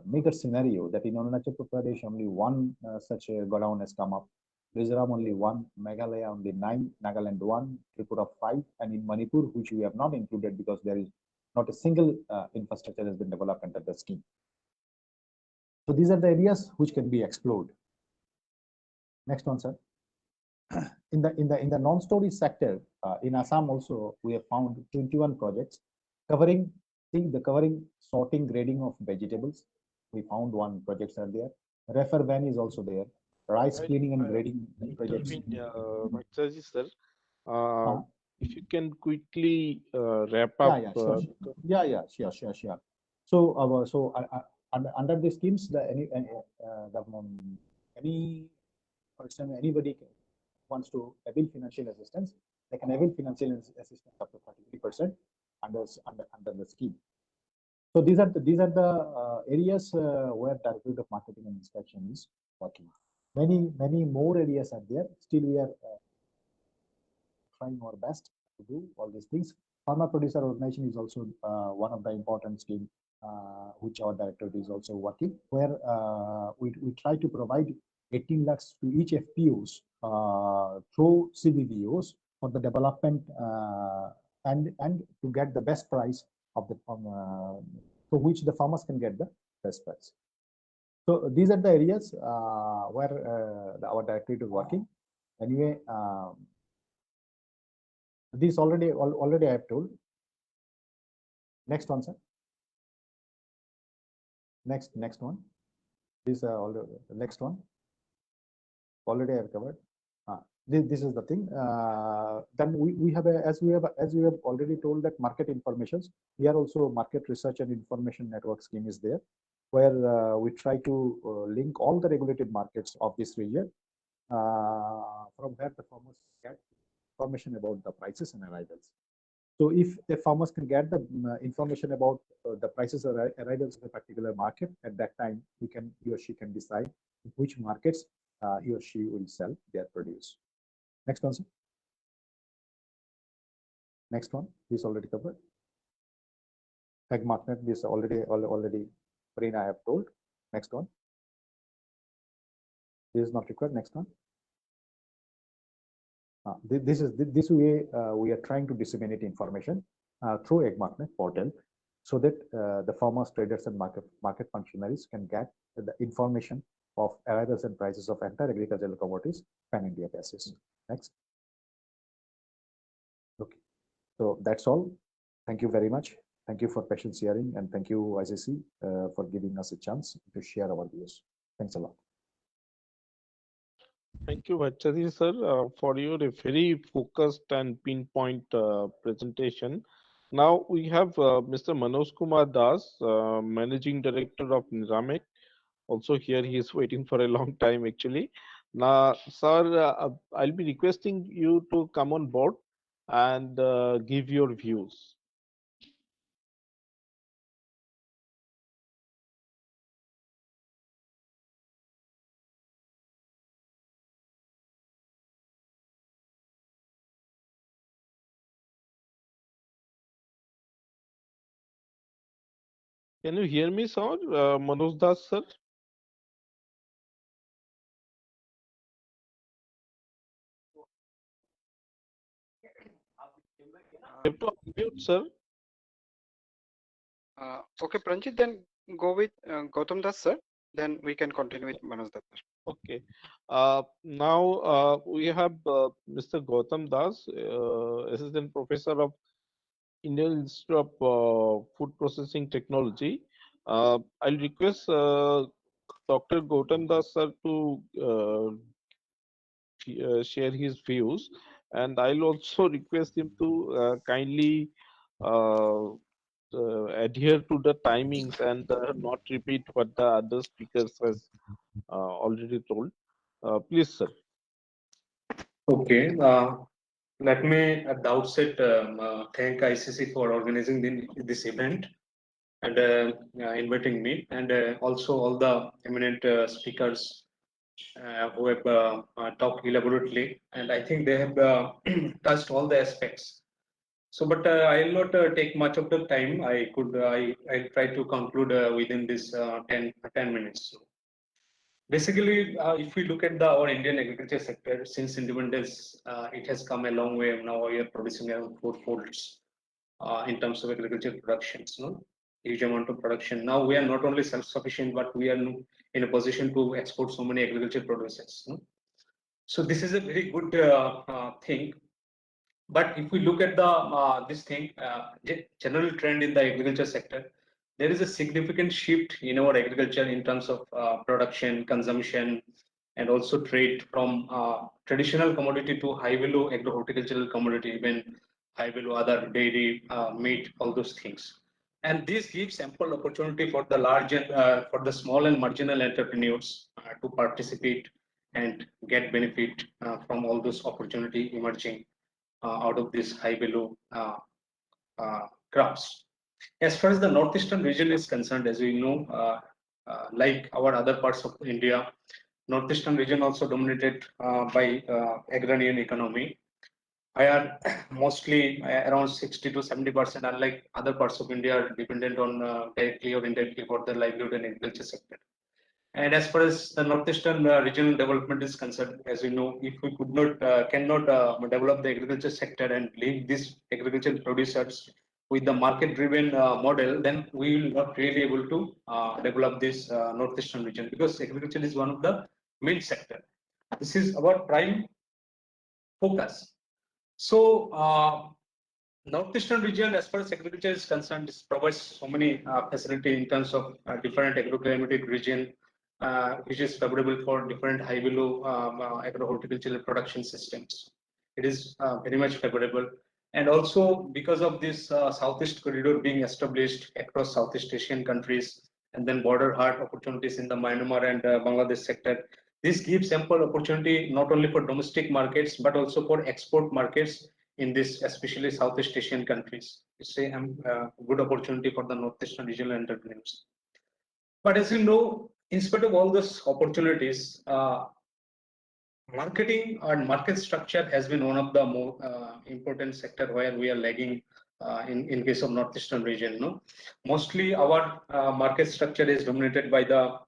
major scenario that in Arunachal Pradesh only one such a godown has come up. Mizoram only one, Meghalaya only 9, Nagaland 1, Tripura 5, and in Manipur, which we have not included because there is not a single infrastructure has been developed under the scheme. So these are the areas which can be explored. Next one, sir. In the non-storage sector, in Assam also we have found 21 projects covering sorting, grading of vegetables. We found one projects are there. Refer van is also there. Rice cleaning and grading projects. Sir, if you can quickly wrap up. Sure. So under the schemes, any person, anybody wants to avail financial assistance, they can avail financial assistance up to 33% under the scheme. So these are the areas where Directorate of Marketing and Inspection is working. Many more areas are there. Still, we are trying our best to do all these things. Farmer Producer Organization is also one of the important schemes which our directorate is also working, where we try to provide 18 lakhs to each FPOs through CBBOs for the development and to get the best price of the for which the farmers can get the best price. So these are the areas where our directorate is working. Anyway, this already I have told. Next one, sir. Next one. This already the next one. Already I have covered. This is the thing. Then we have as we have already told that market informations. Here also market research and information network scheme is there, where we try to link all the regulated markets of this region from where the farmers get information about the prices and arrivals. So if the farmers can get the information about the prices or arrivals of a particular market, at that time he or she can decide which markets he or she will sell their produce. Next one, sir. Next one, this already covered. Egg market, this already Prerna I have told. Next one. This is not required. Next one. This way we are trying to disseminate information through Egg Market portal, so that the farmers, traders, and market functionaries can get the information of arrivals and prices of entire agricultural commodities pan-India basis. Next. Okay, so that's all. Thank you very much. Thank you for patient hearing, and thank you ICC for giving us a chance to share our views. Thanks a lot. Thank you, Bhattacharjee sir, for your very focused and pinpoint presentation. Now we have Mr. Manoj Kumar Das, Managing Director of Niramek. Also here he is waiting for a long time actually. Now, sir, I'll be requesting you to come on board and give your views. Can you hear me, sir? Manoj Das, sir? You have to unmute, sir. Okay, Pranjit, then go with Gautam Das, sir. Then we can continue with Manoj Das, sir. Okay. Now we have Mr. Gautam Das, Assistant Professor of Indian Institute of Food Processing Technology. I'll request Dr. Gautam Das, sir, to share his views, and I'll also request him to kindly adhere to the timings and not repeat what the other speakers has already told. Please, sir. Okay. Let me at the outset thank ICC for organizing this event and inviting me, and also all the eminent speakers who have talked elaborately, and I think they have touched all the aspects. So, but I will not take much of the time. I'll try to conclude within this 10 minutes. So basically, if we look at our Indian agriculture sector, since independence, it has come a long way. Now we are producing around 4 folds in terms of agriculture productions. Huge amount of production. Now we are not only self-sufficient, but we are in a position to export so many agriculture produces. So this is a very good thing. But if we look at the this thing, general trend in the agriculture sector, there is a significant shift in our agriculture in terms of production, consumption, and also trade from traditional commodity to high value agro-horticultural commodity, even high value other dairy, meat, all those things. And this gives ample opportunity for the large and for the small and marginal entrepreneurs to participate and get benefit from all those opportunity emerging out of this high value crops. As far as the northeastern region is concerned, as we know, like our other parts of India, northeastern region also dominated by agrarian economy. I are mostly around 60 to 70%, unlike other parts of India, are dependent on directly or indirectly for the livelihood and agriculture sector. And as far as the northeastern regional development is concerned, as we know, if we cannot develop the agriculture sector and link these agricultural producers with the market-driven model, then we will not really able to develop this northeastern region, because agriculture is one of the main sector. This is our prime focus. So northeastern region, as far as agriculture is concerned, this provides so many facility in terms of different agroclimatic region, which is favorable for different high value agro-horticultural production systems. It is very much favorable. And also because of this Southeast corridor being established across Southeast Asian countries, and then border hard opportunities in the Myanmar and Bangladesh sector, This gives ample opportunity not only for domestic markets, but also for export markets in this, especially Southeast Asian countries. It's a good opportunity for the Northeastern regional entrepreneurs. But as you know, in spite of all those opportunities, marketing and market structure has been one of the more important sector where we are lagging in case of Northeastern region. No, mostly our market structure is dominated by the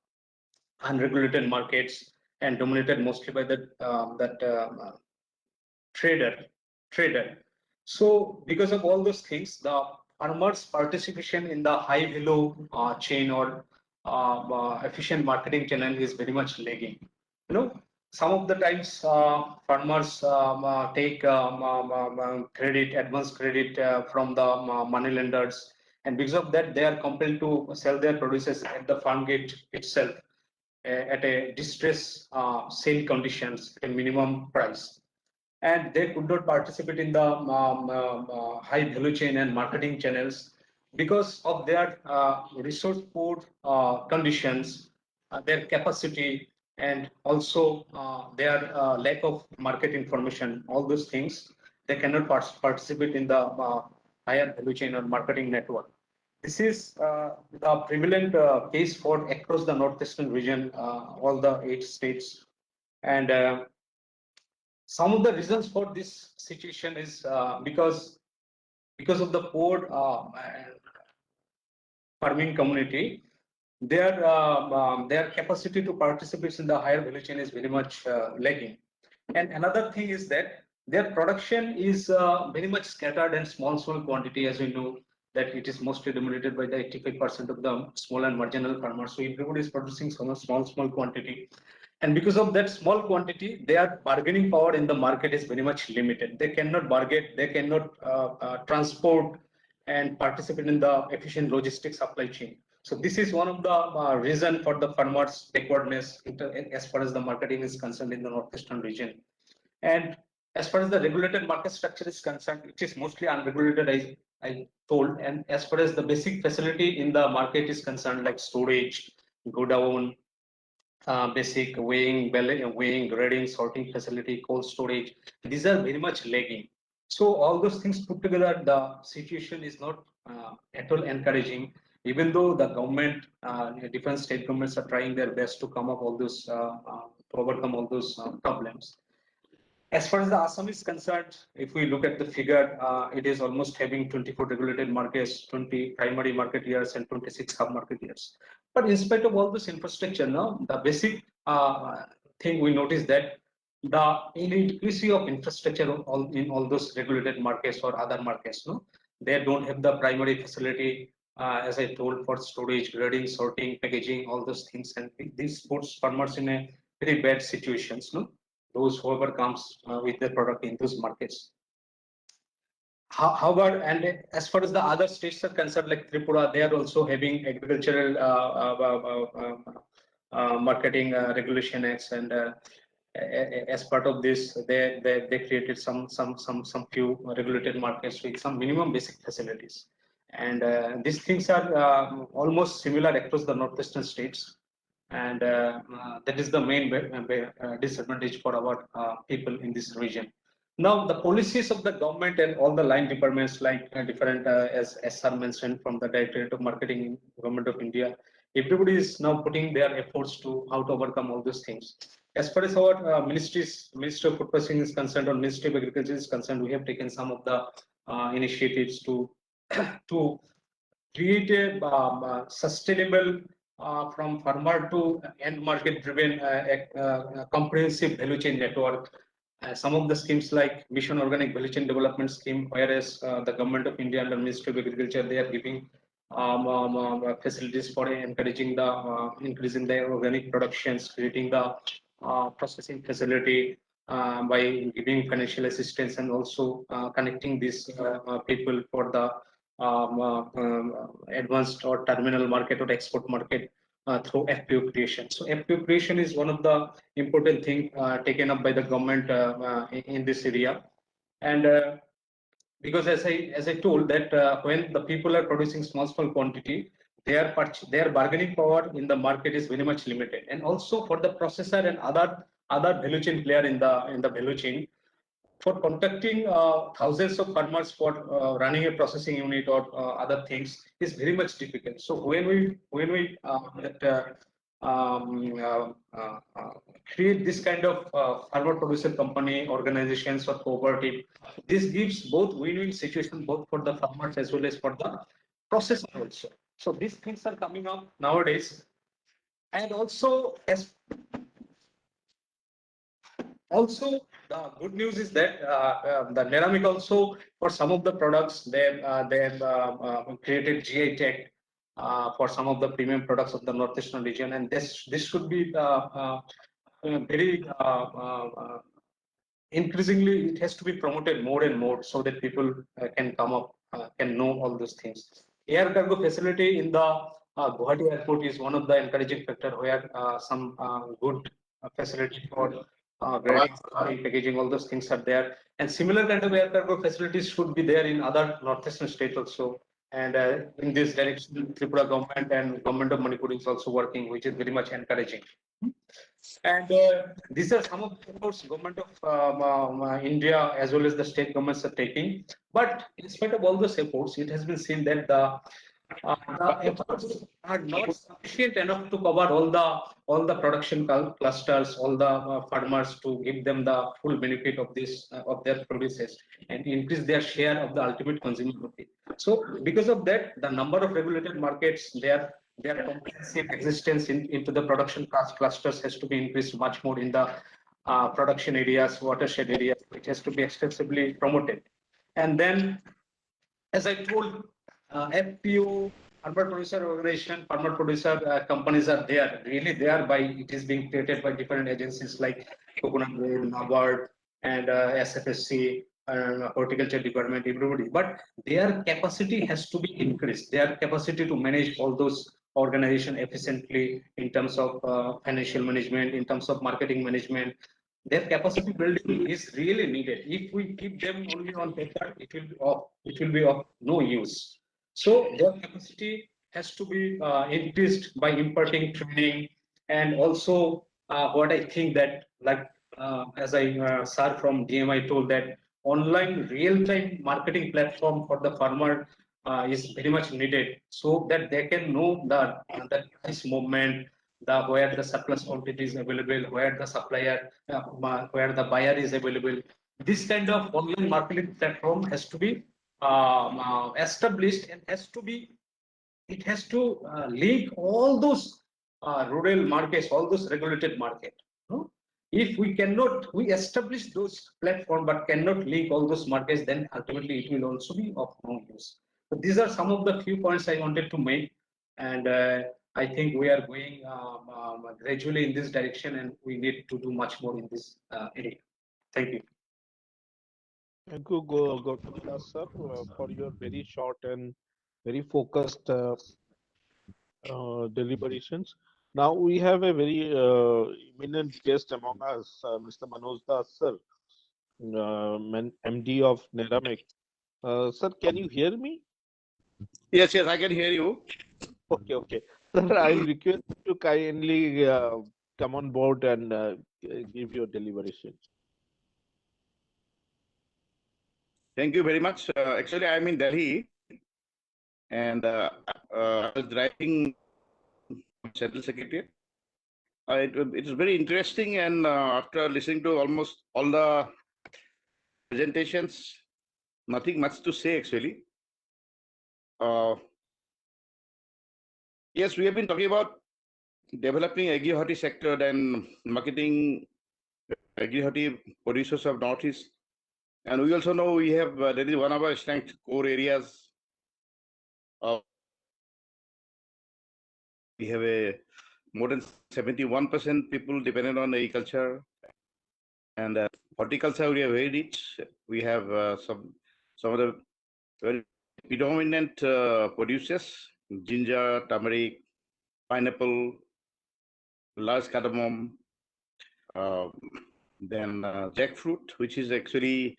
unregulated markets and dominated mostly by the trader. So because of all those things, the farmers' participation in the high value chain or efficient marketing channel is very much lagging. You know, some of the times farmers take credit, advance credit from the money lenders, and because of that, they are compelled to sell their produces at the farm gate itself at a distress sale conditions at a minimum price. And they could not participate in the high value chain and marketing channels because of their resource poor conditions, their capacity, and also their lack of market information. All those things, they cannot participate in the higher value chain or marketing network. This is the prevalent case for across the Northeastern region, all the 8 states. And some of the reasons for this situation is because of the poor farming community, their capacity to participate in the higher value chain is very much lagging. And another thing is that their production is very much scattered and small quantity, as we know that it is mostly dominated by the 85% of the small and marginal farmers. So everybody is producing some small quantity. And because of that small quantity, their bargaining power in the market is very much limited. They cannot bargain, they cannot transport and participate in the efficient logistics supply chain. So this is one of the reason for the farmers' backwardness as far as the marketing is concerned in the Northeastern region. And as far as the regulated market structure is concerned, it is mostly unregulated, I told. And as far as the basic facility in the market is concerned, like storage, godown, basic weighing, grading, sorting facility, cold storage, these are very much lagging. So all those things put together, the situation is not at all encouraging. Even though the government, different state governments are trying their best to come up all those, to overcome all those problems. As far as the Assam is concerned, if we look at the figure, it is almost having 24 regulated markets, 20 primary market years, and 26 sub-market years. But in spite of all this infrastructure, no, the basic thing we notice that the inadequacy of infrastructure in all those regulated markets or other markets, no, they don't have the primary facility, as I told, for storage, grading, sorting, packaging, all those things, and this puts farmers in a very bad situations, no. Those whoever comes with their product in those markets. However, and as far as the other states are concerned, like Tripura, they are also having agricultural marketing regulation acts, and as part of this, they created some few regulated markets with some minimum basic facilities, and these things are almost similar across the Northeastern states. And that is the main disadvantage for our people in this region. Now, the policies of the government and all the line departments, like different, as SR mentioned, from the Directorate of Marketing in Government of India, everybody is now putting their efforts to how to overcome all those things. As far as our Ministry of Food Processing is concerned, or Ministry of Agriculture is concerned, we have taken some of the initiatives to create a sustainable from farmer to end market driven comprehensive value chain network. Some of the schemes like Mission Organic Value Chain Development Scheme, whereas the Government of India under Ministry of Agriculture, they are giving facilities for encouraging the increasing the organic productions, creating the processing facility by giving financial assistance, and also connecting these people for the advanced or terminal market or export market through FPO creation. So FPO creation is one of the important thing taken up by the government in this area. And because as I told that when the people are producing small quantity, their bargaining power in the market is very much limited, and also for the processor and other value chain player in the value chain, for contacting thousands of farmers for running a processing unit or other things is very much difficult. So when we create this kind of farmer producer company, organizations or cooperative, this gives both win-win situation both for the farmers as well as for the processor also. So these things are coming up nowadays. And also the good news is that the Neramic also, for some of the products, they have created GI tag for some of the premium products of the northeastern region, and this should be very increasingly, it has to be promoted more and more so that people can come up, can know all those things. Air cargo facility in the Guwahati airport is one of the encouraging factor where some good facility for grading, packaging, all those things are there. And similar kind of air cargo facilities should be there in other northeastern states also. And in this direction, Tripura government and government of Manipur is also working, which is very much encouraging. And these are some of the efforts government of India as well as the state governments are taking. But in spite of all those efforts, it has been seen that the efforts are not sufficient enough to cover all the production clusters, all the farmers, to give them the full benefit of this of their produces and increase their share of the ultimate consumer of it. So because of that, the number of regulated markets, their comprehensive existence into the production clusters has to be increased much more in the production areas, watershed areas, which has to be extensively promoted. And then, as I told, FPO, farmer producer organization, farmer producer companies are there. Really, they are it is being created by different agencies like Coconut Grove, NABARD, and SFSC, horticulture department, everybody. But their capacity has to be increased. Their capacity to manage all those organizations efficiently in terms of financial management, in terms of marketing management. Their capacity building is really needed. If we keep them only on paper, it will be of no use. So their capacity has to be increased by imparting training, and also what I think that, like as sir from DMI told, that online real-time marketing platform for the farmer is very much needed, so that they can know the price movement, where the surplus quantity is available, where the supplier, where the buyer is available. This kind of online marketing platform has to be established, and it has to link all those rural markets, all those regulated markets. No? If we establish those platforms but cannot link all those markets, then ultimately it will also be of no use. So these are some of the few points I wanted to make, and I think we are going gradually in this direction, and we need to do much more in this area. Thank you. Thank you, Gautam Das sir, for your very short and very focused deliberations. Now we have a very eminent guest among us, Mr. Manoj Das sir, MD of Neramic. Sir, can you hear me? Yes, I can hear you. Okay. Sir, I'll request you to kindly come on board and give your deliberation. Thank you very much. Actually, I'm in Delhi, and I was driving Central Secretariat. It is very interesting, and after listening to almost all the presentations, nothing much to say actually. Yes, we have been talking about developing agri-horti sector and marketing agri-horti producers of Northeast. And we also know we have, that is one of our strength core areas. We have more than 71% people dependent on agriculture, and horticulture we are very rich. We have some of the very predominant producers: ginger, turmeric, pineapple, large cardamom, then jackfruit, which is actually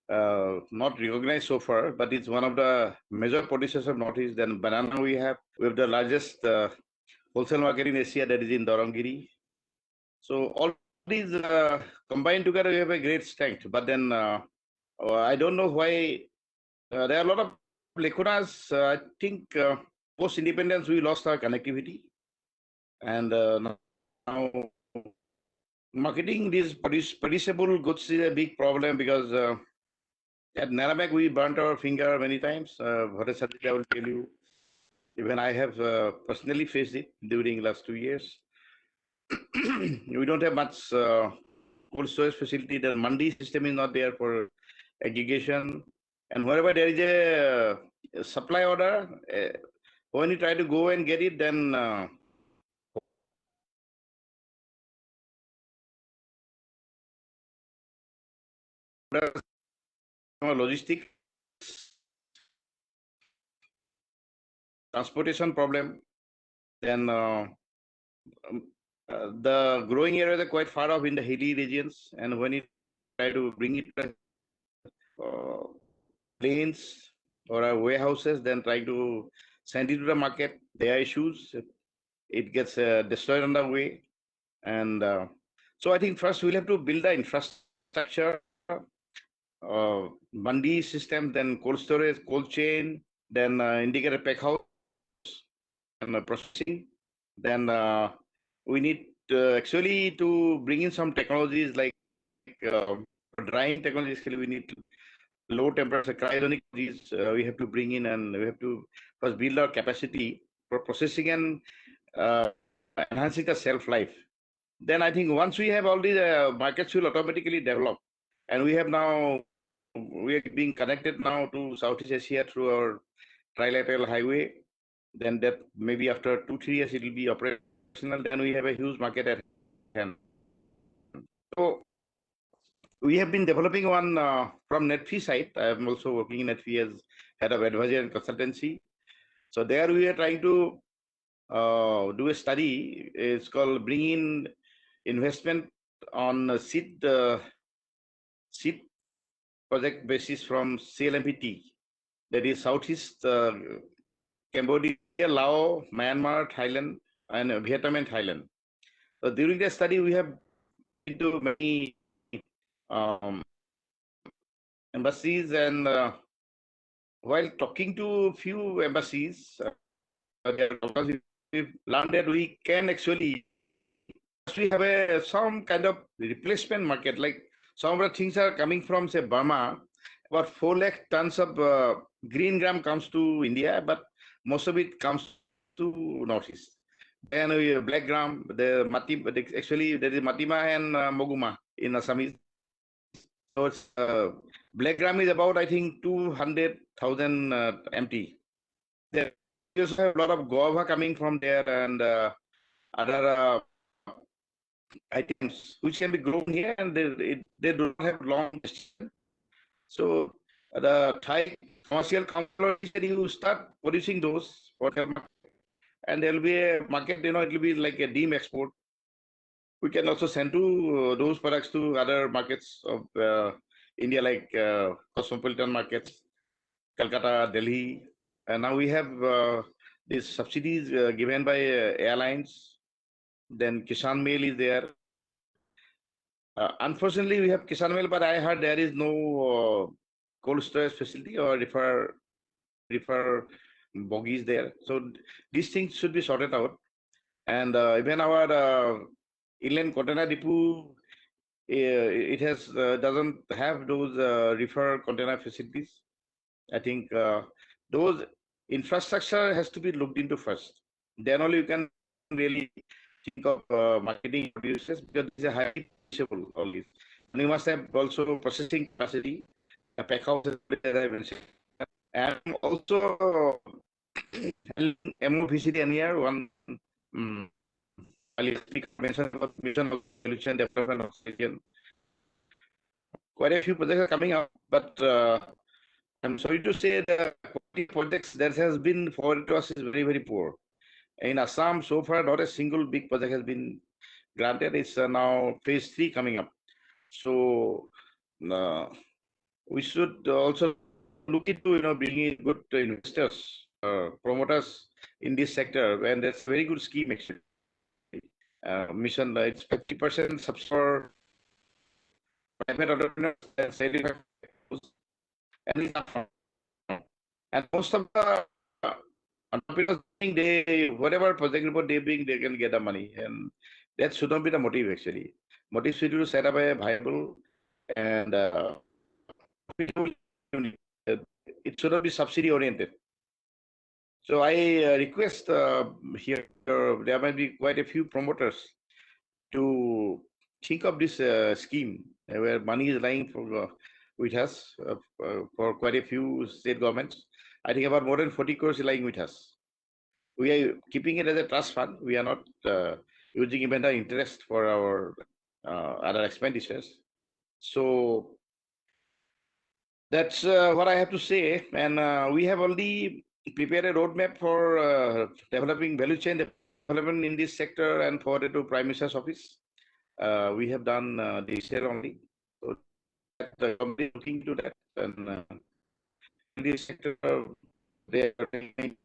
not recognized so far, but it's one of the major producers of Northeast. Then banana we have the largest wholesale market in Asia, that is in Dorongiri. So all these combined together, we have a great strength. But then I don't know why there are a lot of lacunas. I think post-independence, we lost our connectivity. And now marketing these perishable goods is a big problem because at Naramek, we burnt our finger many times. Bharat Satya will tell you, even I have personally faced it during last 2 years. We don't have much cold storage facility. The mandi system is not there for aggregation. And wherever there is a supply order, when you try to go and get it, then logistics, transportation problem, then the growing areas are quite far off in the hilly regions, and when you try to bring it to plains or warehouses, then try to send it to the market, there are issues. It gets destroyed on the way, and so I think first we'll have to build the infrastructure, mandi system, then cold storage, cold chain, then integrated pack house and processing. Then we need actually to bring in some technologies like drying technologies. We need low temperature cryogenic we have to bring in, and we have to first build our capacity for processing and enhancing the shelf life. Then I think once we have all these markets will automatically develop, and we are being connected now to Southeast Asia through our trilateral highway. Then that maybe after 2-3 years it will be operational. Then we have a huge market at hand. So we have been developing one from Netfee side. I am also working in Netfee as head of advisory and consultancy. So there we are trying to do a study. It's called Bring in Investment on seed project basis from CLMPT. That is Southeast Cambodia, Laos, Myanmar, Thailand, and Vietnam and Thailand. So during the study, we have been to many embassies, and while talking to few embassies, we've learned that we can actually we have some kind of replacement market. Like some of the things are coming from say Burma. About 4 lakh tons of green gram comes to India, but most of it comes to Northeast. And black gram, actually there is Matima and Moguma in Assamese. So it's, black gram is about, I think, 200,000 MT. There also have a lot of guava coming from there, and other items which can be grown here, and they do not have long distance. So the Thai commercial council said you start producing those for the market, and there will be a market. It will be like a deem export. We can also send to those products to other markets of India, like cosmopolitan markets, Calcutta, Delhi. And now we have these subsidies given by airlines. Then Kisan Mail is there. Unfortunately, we have Kisan Mail, but I heard there is no cold storage facility or refer bogies there. So these things should be sorted out. And even our inland container depot, it has doesn't have those refer container facilities. I think those infrastructure has to be looked into first. Then only you can really think of marketing producers, because these are highly perishable always. And you must have also processing capacity, a pack house, as I mentioned. And also MOPCD and here one I'll mention about mission solution development of region. Quite a few projects are coming up, but I'm sorry to say the projects that has been forwarded to us is very, very poor. In Assam, so far, not a single big project has been granted. It's now phase 3 coming up. So we should also look into bringing in good investors, promoters in this sector, and that's a very good scheme actually. Mission it's 50% subsidy for private entrepreneurs and 75% and it's upfront. And most of the entrepreneurs they whatever project report they bring, they can get the money, and that should not be the motive actually. Motive should be to set up a viable and it should not be subsidy oriented. So I request here there might be quite a few promoters to think of this scheme where money is lying with us for quite a few state governments. I think about more than 40 crores is lying with us. We are keeping it as a trust fund. We are not using even the interest for our other expenditures. So that's what I have to say. And we have already prepared a roadmap for developing value chain development in this sector and forwarded to Prime Minister's office. We have done this year only. So the company looking to that, and in this sector, they are taking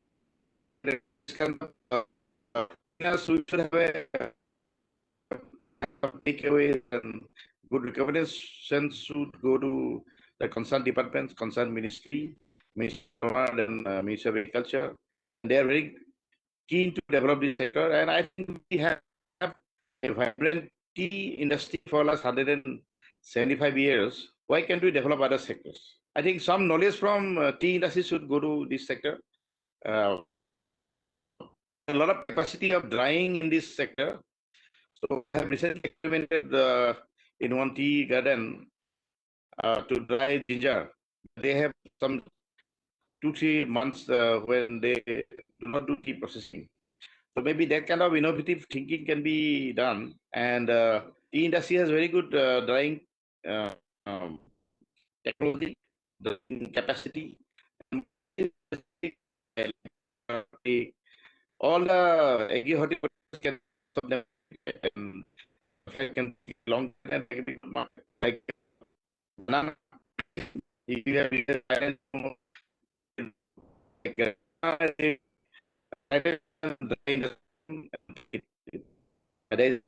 this kind of we should have a takeaway, and good recommendations should go to the concerned departments, concerned ministry, Ministry and Ministry of Agriculture. They are very keen to develop this sector, and I think we have a vibrant tea industry for last 175 years. Why can't we develop other sectors? I think some knowledge from tea industry should go to this sector. A lot of capacity of drying in this sector. So I have recently experimented in one tea garden to dry ginger. They have some 2-3 months when they do not do tea processing. So maybe that kind of innovative thinking can be done. And tea industry has very good drying technology, drying capacity. All the agri-horticulture can long and like banana. If you have there is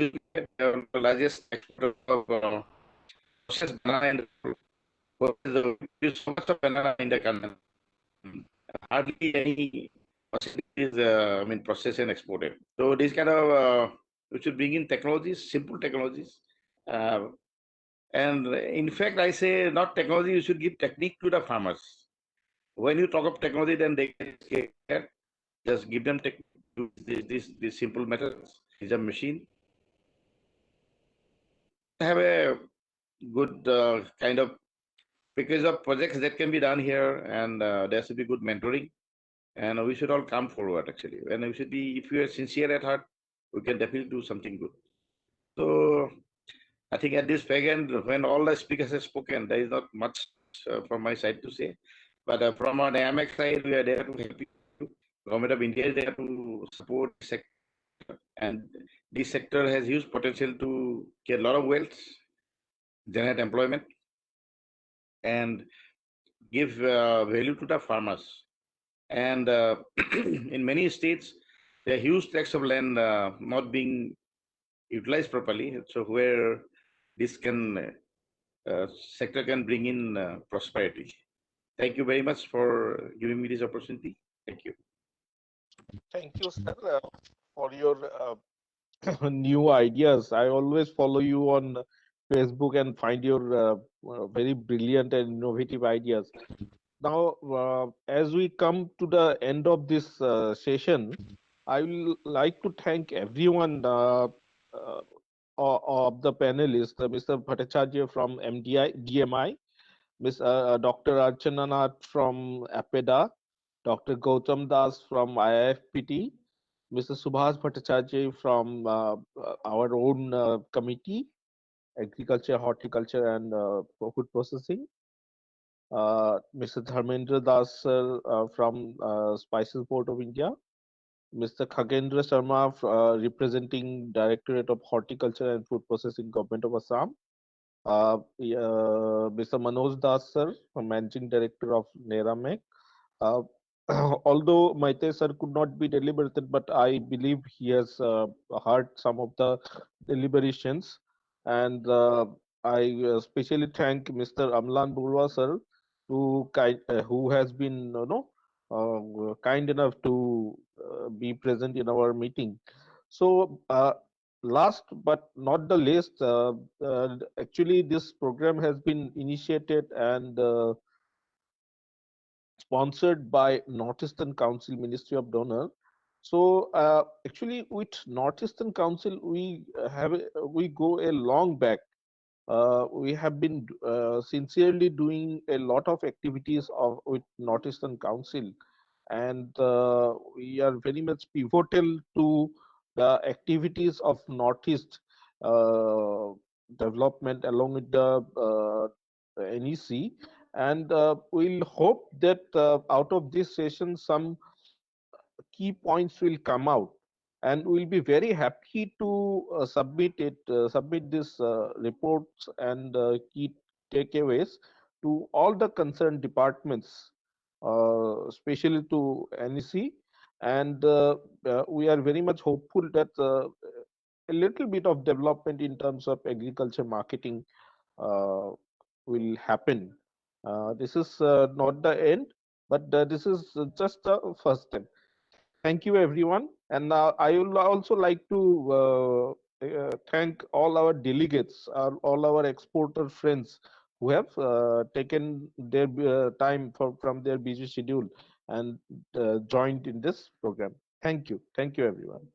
the largest exporter of processed banana and so much of banana in the country. Hardly any is processed and exported. So this kind of we should bring in technologies, simple technologies. And in fact, I say not technology, you should give technique to the farmers. When you talk of technology, then they get scared. Just give them these simple methods. Is a machine. Have a good kind of because of projects that can be done here, and there should be good mentoring, and we should all come forward actually. And we should be, if you are sincere at heart, we can definitely do something good. So I think at this end, when all the speakers have spoken, there is not much from my side to say. But from our dynamic side, we are there to help you. Government of India is there to support the sector, and this sector has huge potential to get a lot of wealth, generate employment, and give value to the farmers. And in many states, there are huge tracts of land not being utilized properly. So where this can sector can bring in prosperity. Thank you very much for giving me this opportunity. Thank you. Thank you, sir, for your new ideas. I always follow you on Facebook and find your very brilliant and innovative ideas. Now, as we come to the end of this session, I will like to thank everyone of the panelists, Mr. Bhattacharya from DMI, Dr. Archana Nath from APEDA, Dr. Gautam Das from IIFPT, Mr. Subhas Bhattacharya from our own committee, Agriculture, Horticulture and Food Processing, Mr. Dharmendra Das from Spices Board of India, Mr. Khagendra Sharma representing Directorate of Horticulture and Food Processing, Government of Assam, Mr. Manoj Das sir, Managing Director of Neramec. Uh, although Maite sir could not be deliberated, but I believe he has heard some of the deliberations, and I especially thank Mr. Amlan Burwa sir, who has been kind enough to be present in our meeting. So last but not the least, actually this program has been initiated and sponsored by Northeastern Council, Ministry of Donor. So actually, with Northeastern Council, we go a long back. We have been sincerely doing a lot of activities with Northeastern Council, and we are very much pivotal to the activities of Northeast development along with the NEC, and we'll hope that out of this session some key points will come out, and we'll be very happy to submit this reports and key takeaways to all the concerned departments, especially to NEC, and we are very much hopeful that a little bit of development in terms of agriculture marketing will happen. This is not the end, but this is just the first step. Thank you, everyone. And I will also like to thank all our delegates, all our exporter friends who have taken their time from their busy schedule and joined in this program. Thank you. Thank you, everyone.